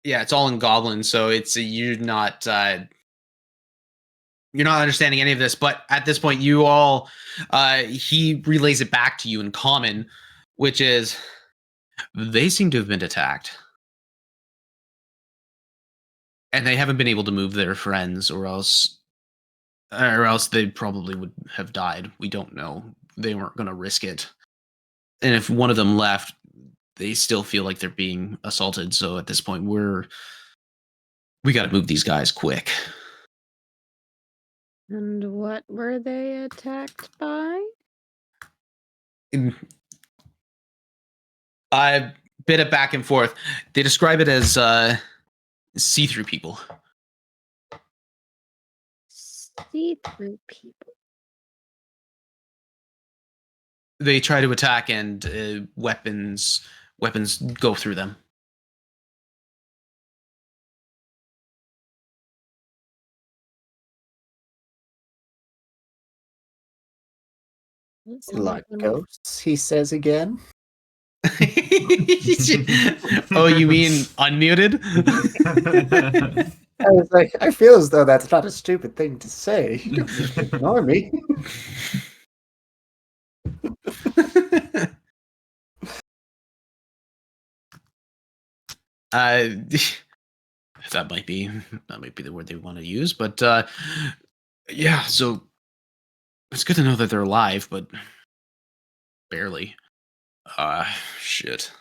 yeah, it's all in Goblin. So it's you're not understanding any of this. But at this point, you all he relays it back to you in common, which is they seem to have been attacked. And they haven't been able to move their friends, or else they probably would have died. We don't know. They weren't going to risk it. And if one of them left, they still feel like they're being assaulted. So at this point, we got to move these guys quick. And what were they attacked by? I bit it back and forth. They describe it as see-through people. See-through people. They try to attack, and weapons go through them. Like ghosts, he says again. Oh, you mean unmuted? I was like, I feel as though that's not a stupid thing to say. You don't just ignore me. That might be the word they want to use, but yeah. So it's good to know that they're alive, but barely. Shit.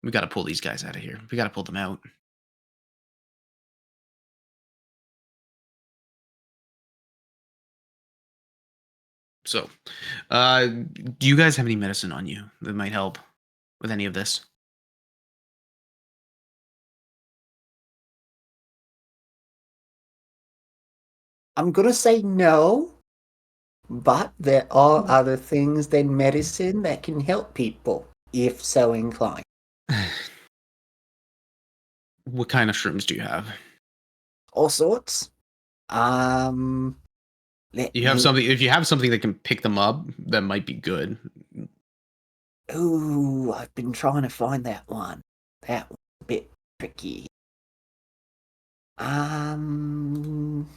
We got to pull these guys out of here. We got to pull them out. So, do you guys have any medicine on you that might help with any of this? I'm gonna say no, but there are other things than medicine that can help people, if so inclined. What kind of shrooms do you have? All sorts. You have something. If you have something that can pick them up, that might be good. Ooh, I've been trying to find that one. That one's a bit tricky. Dumb.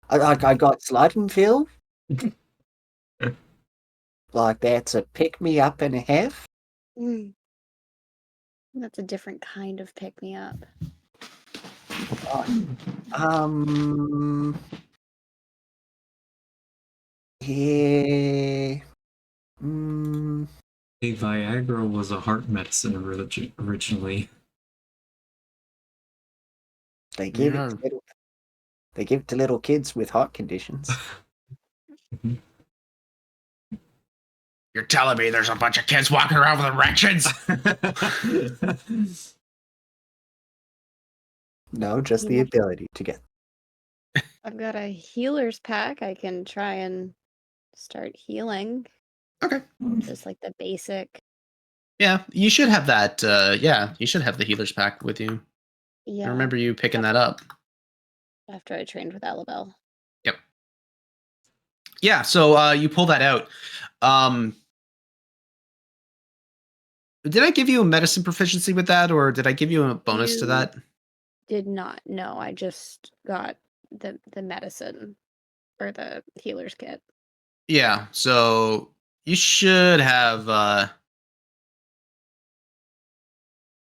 I got slide and fill. Like that's a pick me up and a half. That's a different kind of pick me up. Yeah. Mm, Hey, Viagra was a heart medicine originally. they give it Yeah. to little kids with heart conditions. You're telling me there's a bunch of kids walking around with erections? No, just the ability to get. I've got a healer's pack. I can try and start healing. Okay. Just like the basic. Yeah, you should have that. Yeah, you should have the healer's pack with you. Yeah. I remember you picking that up. After I trained with Alabel. Yep. Yeah, so you pull that out. Did I give you a medicine proficiency with that, or did I give you a bonus to You that? did not. No, I just got the medicine or the healer's kit. Yeah, so you should have.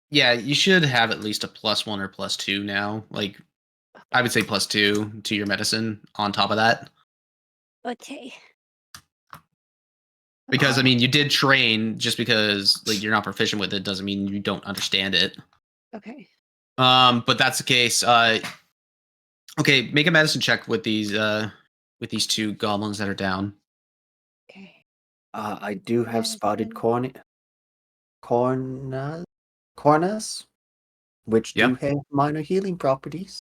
Yeah, you should have at least a +1 or +2 now. Like, I would say +2 to your medicine on top of that. Okay. Because I mean, you did train. Just because like you're not proficient with it doesn't mean you don't understand it. Okay. But that's the case. Okay, make a medicine check with these two goblins that are down. Okay. I do have spotted Medicine. corners, which do Yep. have minor healing properties.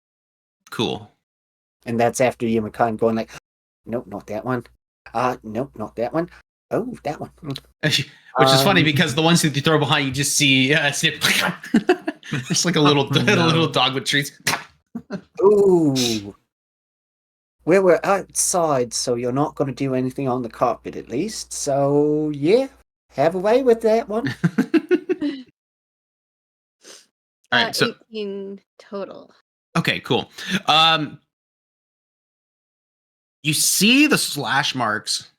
Cool. And that's after Yamakan going like, nope, not that one. Nope, not that one. Oh, that one. Which is funny because the ones that you throw behind, you just see Snip. It's like a little Oh, no. little dog with treats. Ooh. Well, we're outside, so you're not going to do anything on the carpet at least. So, yeah, have a way with that one. All right, so 18 total. okay, cool. You see the slash marks.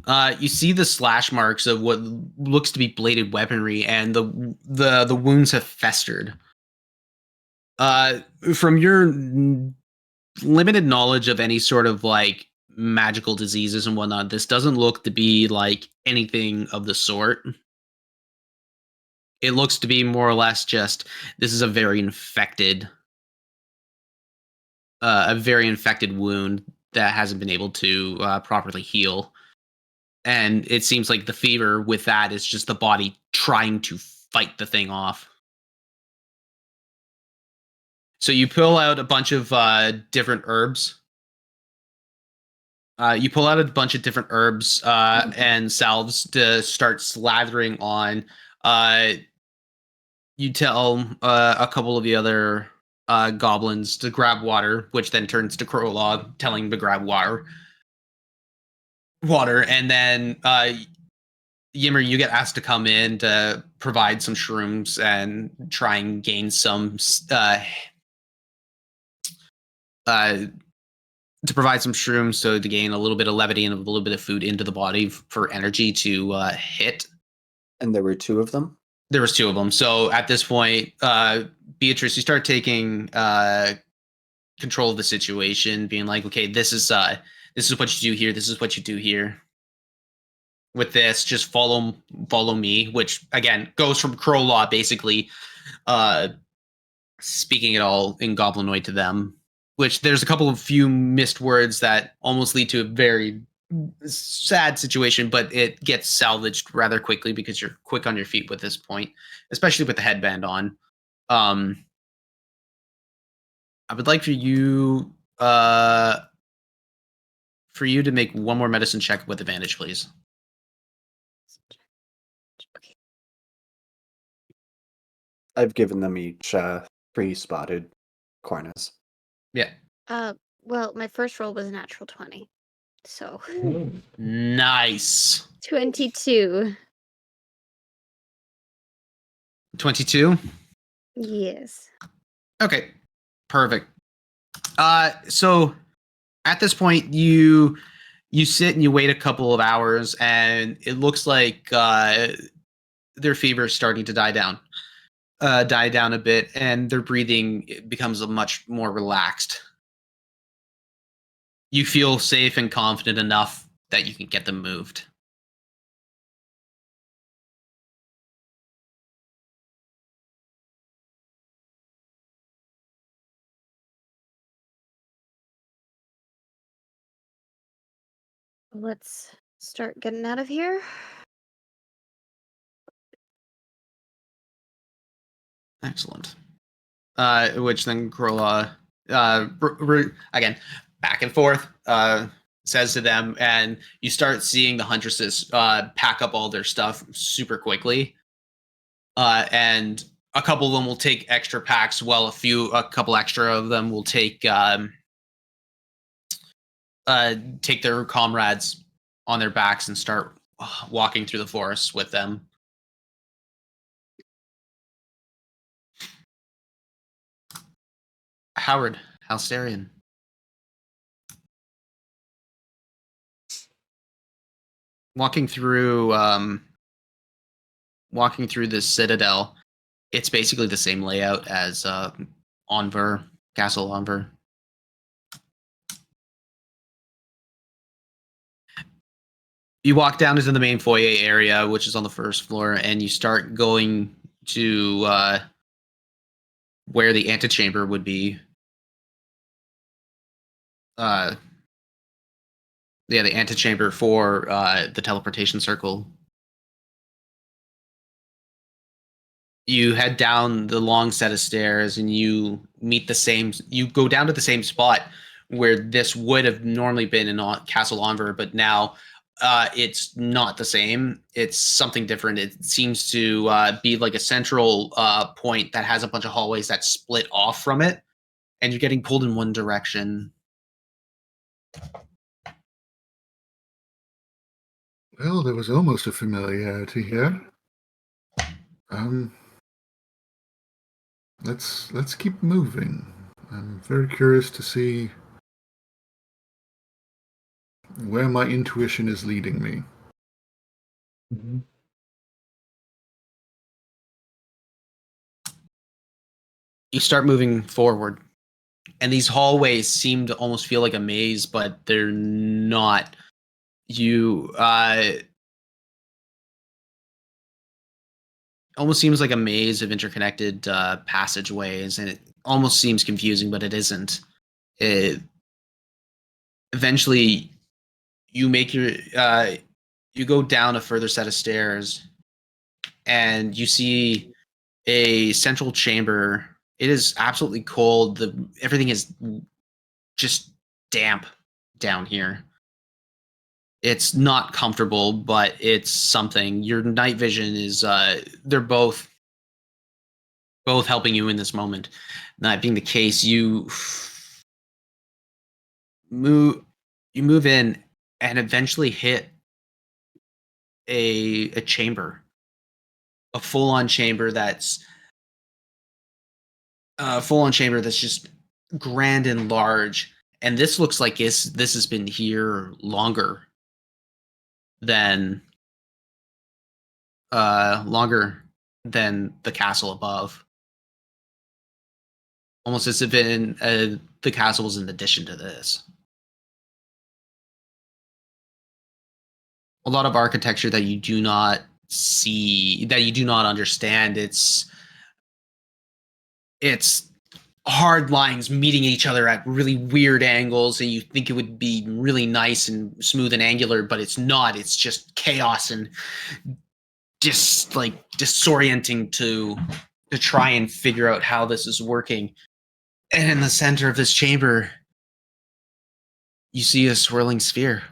You see the slash marks of what looks to be bladed weaponry, and the wounds have festered. From your limited knowledge of any sort of like magical diseases and whatnot, this doesn't look to be like anything of the sort. It looks to be more or less just this is a very infected wound that hasn't been able to properly heal. And it seems like the fever with that is just the body trying to fight the thing off. So you pull out a bunch of different herbs. You pull out a bunch of different herbs and salves to start slathering on. You tell a couple of the other goblins to grab water, which then turns to Crowlog telling him to grab water. And then Yimmer, you get asked to come in to provide some shrooms and try and gain some to provide some shrooms, so to gain a little bit of levity and a little bit of food into the body for energy to hit. And there were two of them? There was two of them. So at this point, Beatrice, you start taking control of the situation, being like, okay, this is what you do here. This is what you do here. With this, just follow me, which again goes from Crow Law, basically speaking it all in Goblinoid to them. Which there's a couple of few missed words that almost lead to a very sad situation, but it gets salvaged rather quickly because you're quick on your feet with this point, especially with the headband on. I would like for you to make one more medicine check with advantage, please. Okay. I've given them each 3 spotted corners. Yeah. Well, my first roll was a natural 20. So Nice. 22. 22? Yes. Okay. Perfect. So at this point you sit and you wait a couple of hours, and it looks like their fever is starting to die down. die down a bit, and their breathing becomes much more relaxed. You feel safe and confident enough that you can get them moved. Let's start getting out of here. Excellent. Which then Krola, again, back and forth, says to them, and you start seeing the huntresses pack up all their stuff super quickly. And a couple of them will take extra packs, while a couple extra of them will take their comrades on their backs and start walking through the forest with them. Howard, Halsterian. Walking through this citadel, it's basically the same layout as Onver, Castle Onver. You walk down into the main foyer area, which is on the first floor, and you start going to where the antechamber would be. The antechamber for the teleportation circle. You head down the long set of stairs, and you go down to the same spot where this would have normally been in Castle Onver, but now it's not the same. It's something different. It seems to be like a central point that has a bunch of hallways that split off from it, and you're getting pulled in one direction. Well, there was almost a familiarity here. Let's keep moving. I'm very curious to see where my intuition is leading me. Mm-hmm. You start moving forward, and these hallways seem to almost feel like a maze, but they're not. You almost seems like a maze of interconnected passageways, and it almost seems confusing, but it isn't. Eventually, you make you go down a further set of stairs, and you see a central chamber. It is absolutely cold. Everything is just damp down here. It's not comfortable, but it's something. Your night vision is they're both helping you in this moment. That being the case, you move in and eventually hit a chamber. A full-on chamber that's just grand and large. And this looks like this has been here longer than the castle above. Almost as if the castle was in addition to this. A lot of architecture that you do not see, that you do not understand. It's hard lines meeting each other at really weird angles, and you think it would be really nice and smooth and angular, but it's not. It's just chaos and just like disorienting to try and figure out how this is working. And in the center of this chamber, you see a swirling sphere.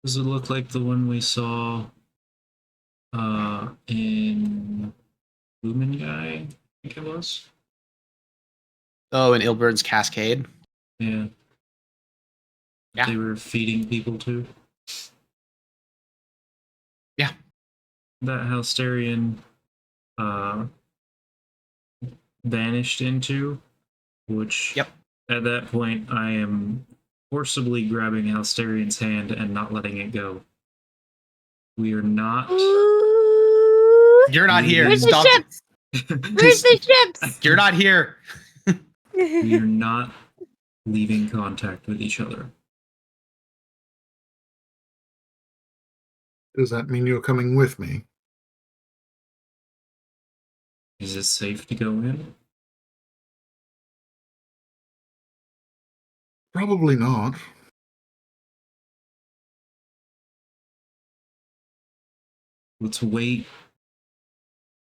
Does it look like the one we saw in Lumen Guy, I think it was? Oh, in Ilburn's Cascade? Yeah. Yeah. They were feeding people to? Yeah. That Halsterian vanished into, which Yep. At that point I am forcibly grabbing Halsterian's hand and not letting it go. We are not You're not here. Where's the Stop. ships? Where's the ships? You're not here. We are not leaving contact with each other. Does that mean you're coming with me? Is it safe to go in? Probably not. Let's wait.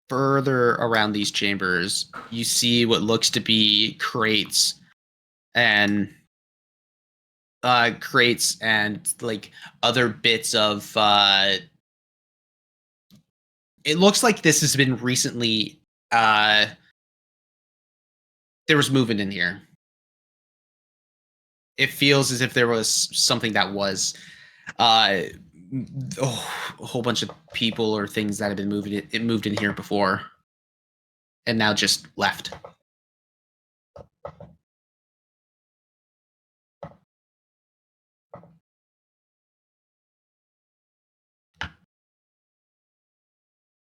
Further around these chambers, you see what looks to be crates and like other bits of it looks like this has been recently there was movement in here. It feels as if there was something that was a whole bunch of people or things that had been moved in here before and now just left.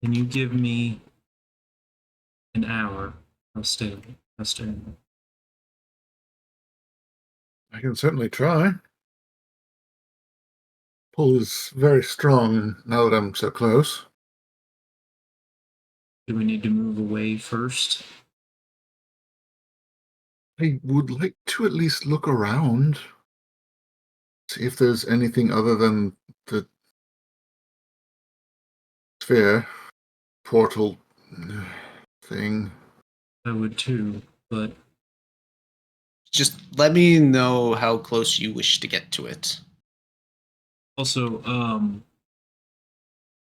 Can you give me an hour? I'll stay. I can certainly try. Pull is very strong now that I'm so close. Do we need to move away first? I would like to at least look around. See if there's anything other than the sphere portal thing. I would too, but Just let me know how close you wish to get to it. also,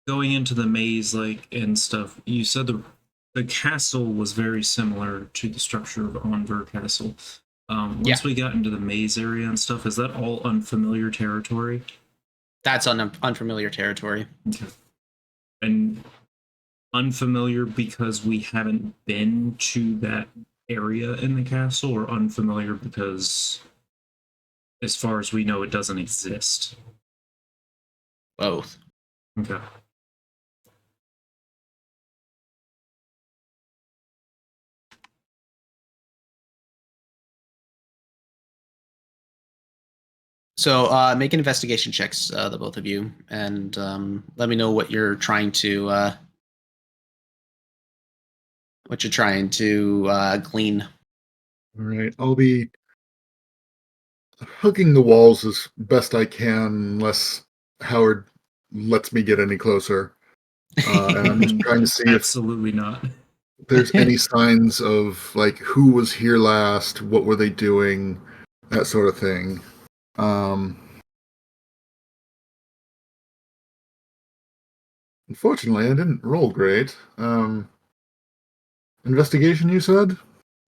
going into the maze, like, and stuff, you said the castle was very similar to the structure of Onver Castle. Once we got into the maze area and stuff, is that all unfamiliar territory? That's unfamiliar territory. Okay. And unfamiliar because we haven't been to that area in the castle, or unfamiliar because, as far as we know, it doesn't exist? Both. Okay. So make investigation checks, the both of you, and let me know what you're trying to glean. All right, I'll be hugging the walls as best I can, unless Howard lets me get any closer. And I'm just trying to see if Absolutely not. there's any signs of, like, who was here last, what were they doing, that sort of thing. Unfortunately, I didn't roll great. Investigation, you said?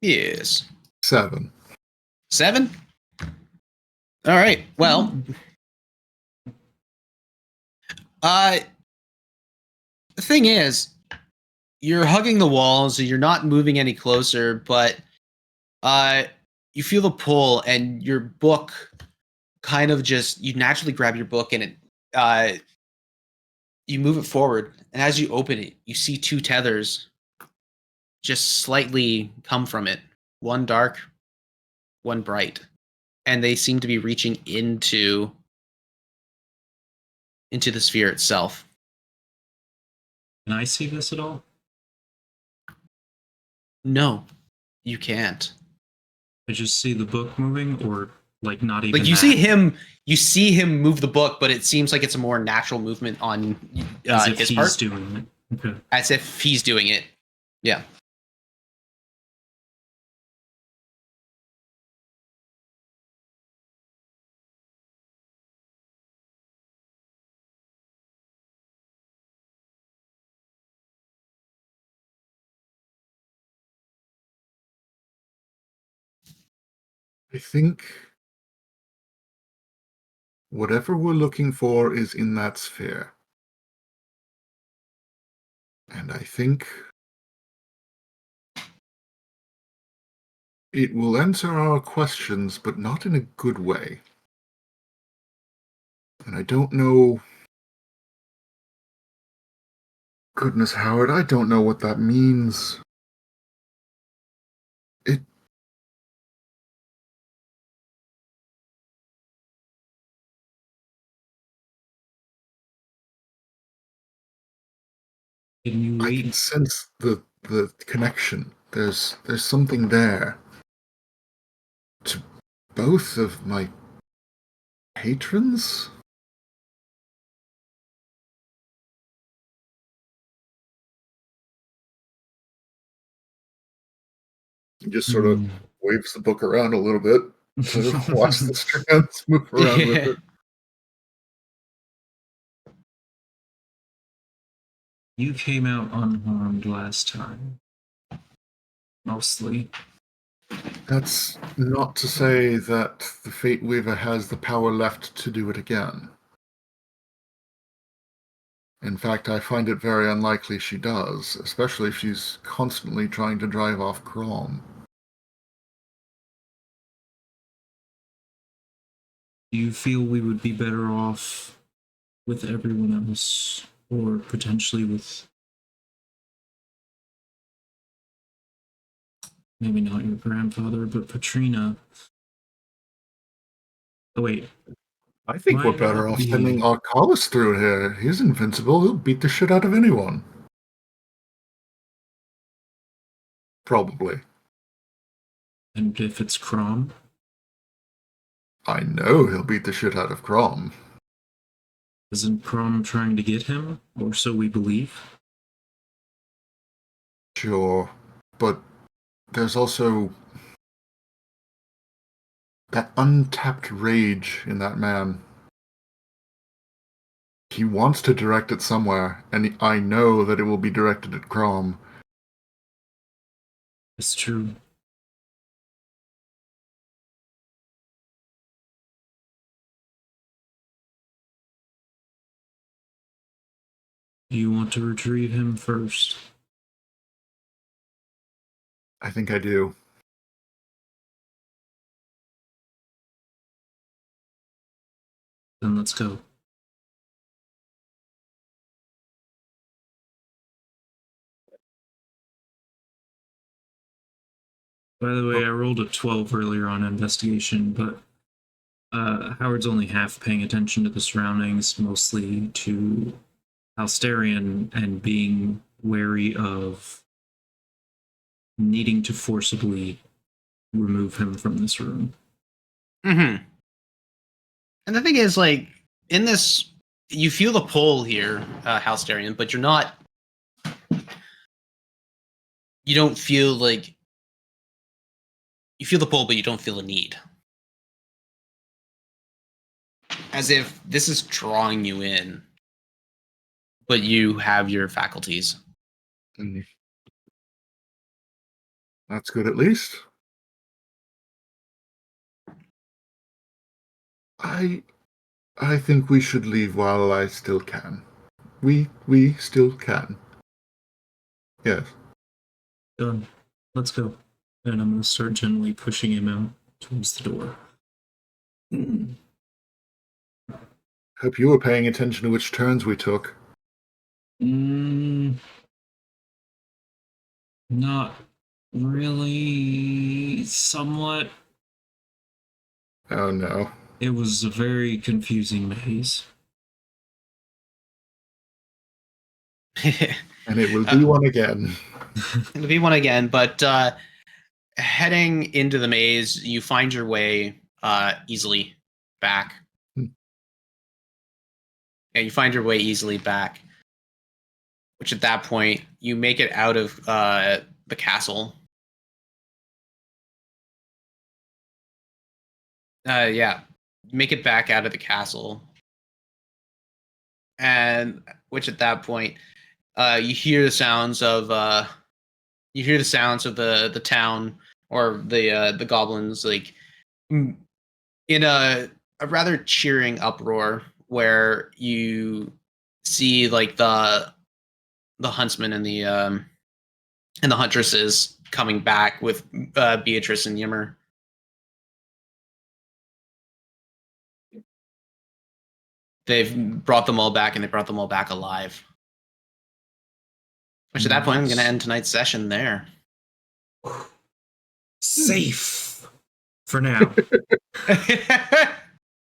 Yes. 7. 7? All right. Well, the thing is, you're hugging the walls, so you're not moving any closer, but you feel the pull, and your book kind of just, you naturally grab your book, and it you move it forward, and as you open it, you see 2 tethers just slightly come from it. One dark, one bright. And they seem to be reaching into the sphere itself. Can I see this at all? No, you can't. I just see the book moving, or like not even Like you that? see him move the book, but it seems like it's a more natural movement on As if his he's part. doing it. Okay. As if he's doing it. Yeah. I think whatever we're looking for is in that sphere. And I think it will answer our questions, but not in a good way. And I don't know Goodness, Howard, I don't know what that means. It Can you I can wait? sense the connection. There's something there to both of my patrons. He just sort of waves the book around a little bit to watch the strands move around with it. You came out unharmed last time. Mostly. That's not to say that the Fate Weaver has the power left to do it again. In fact, I find it very unlikely she does, especially if she's constantly trying to drive off Crom. Do you feel we would be better off with everyone else, or potentially with maybe not your grandfather, but Patrina? Oh wait, I think Why we're better not off be- sending Arcalis through here. He's invincible. He'll beat the shit out of anyone. Probably. and if it's Crom, I know he'll beat the shit out of Crom. isn't Crom trying to get him, or so we believe? Sure. But there's also that untapped rage in that man. He wants to direct it somewhere, and I know that it will be directed at Crom. It's true. Do you want to retrieve him first? I think I do. Then let's go. By the way, I rolled a 12 earlier on investigation, but Howard's only half paying attention to the surroundings, mostly to Halsterian and being wary of needing to forcibly remove him from this room. Mm-hmm. And the thing is, like, in this, you feel the pull here, Halsterian, but you're not. You don't feel like. You feel the pull, but you don't feel the need. As if this is drawing you in, but you have your faculties. Mm. That's good at least. I think we should leave while I still can. We still can. Yes. Done. Let's go. And I'm going to start gently pushing him out towards the door. Hope you were paying attention to which turns we took. Not really. Somewhat. Oh no. It was a very confusing maze. And it will be one again. It'll be one again, but heading into the maze, you find your way easily back. And you find your way easily back, which at that point, you make it out of the castle. Yeah, make it back out of the castle. And which at that point, you hear the sounds of the town or the goblins, like in a rather cheering uproar, where you see like the huntsman and the huntresses coming back with Beatrice and Yimmer. They've brought them all back, and they brought them all back alive. Which at that point, I'm going to end tonight's session there. Safe for now.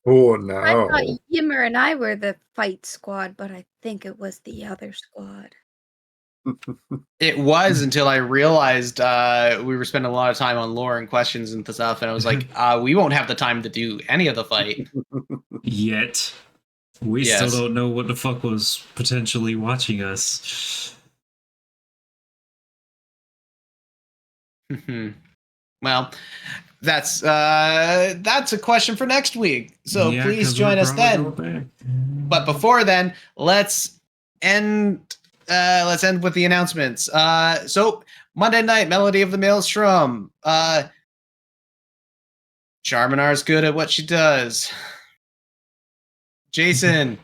Oh I no. thought Yimmer and I were the fight squad, but I think it was the other squad. It was until I realized we were spending a lot of time on lore and questions and stuff, and I was like, we won't have the time to do any of the fight. Yet. We Yes. still don't know what the fuck was potentially watching us. Well, that's a question for next week. So Yeah, please 'cause we're join us probably then. going back. But before then, let's end with the announcements. So Monday night, Melody of the Maelstrom. Charminar's good at what she does. Jason,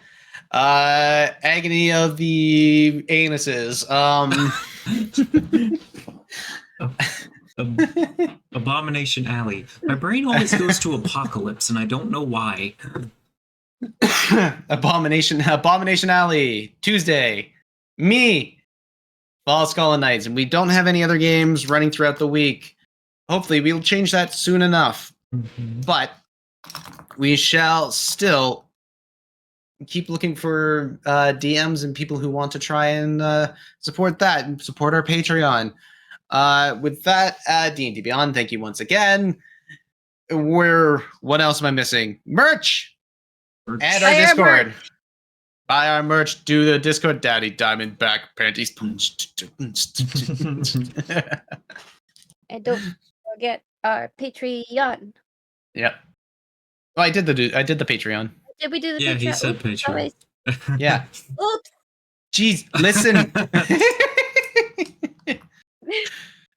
Agony of the Anuses. Abomination Alley. My brain always goes to Apocalypse, and I don't know why. Abomination Alley, Tuesday. Me, Falskallan Nights, and we don't have any other games running throughout the week. Hopefully, we'll change that soon enough. But we shall still keep looking for DMs and people who want to try and support that and support our Patreon. With that, D&D Beyond, thank you once again. What else am I missing? Merch! And our Buy our Discord. merch. Buy our merch, do the Discord Daddy Diamondback Panties. And don't forget our Patreon. Yep. Oh, I did the Patreon. Did we do the Yeah, Patreon? he said Oops, Patreon. sorry. Yeah. Oops. Jeez, listen.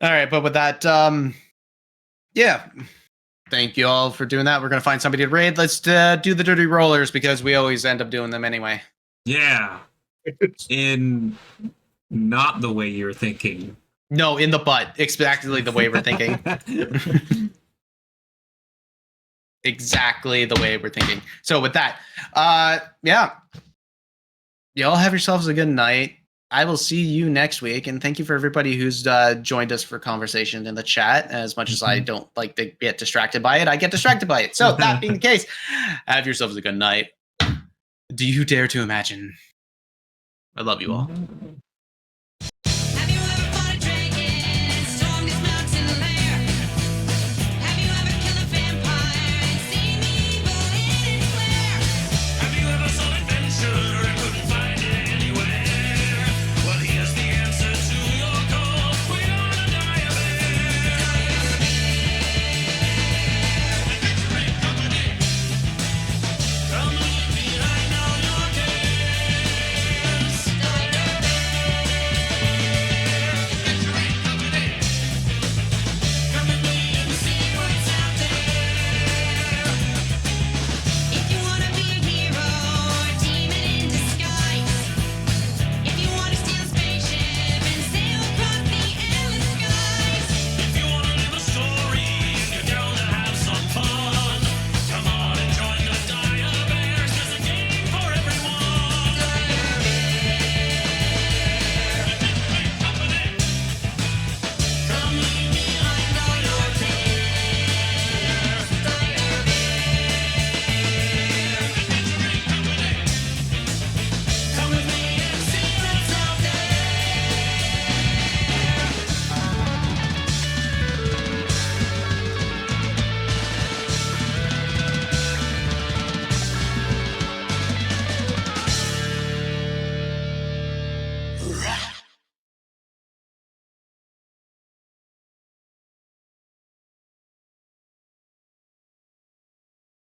All right, but with that, yeah. Thank you all for doing that. We're gonna find somebody to raid. Let's do the dirty rollers because we always end up doing them anyway. Yeah. In not the way you're thinking. No, in the butt. Exactly the way we're thinking. Exactly the way we're thinking. So with that, yeah. Y'all have yourselves a good night. I will see you next week, and thank you for everybody who's joined us for conversation in the chat. As much as I don't like to get distracted by it, I get distracted by it. So that being the case, have yourselves a good night. Do you dare to imagine? I love you all.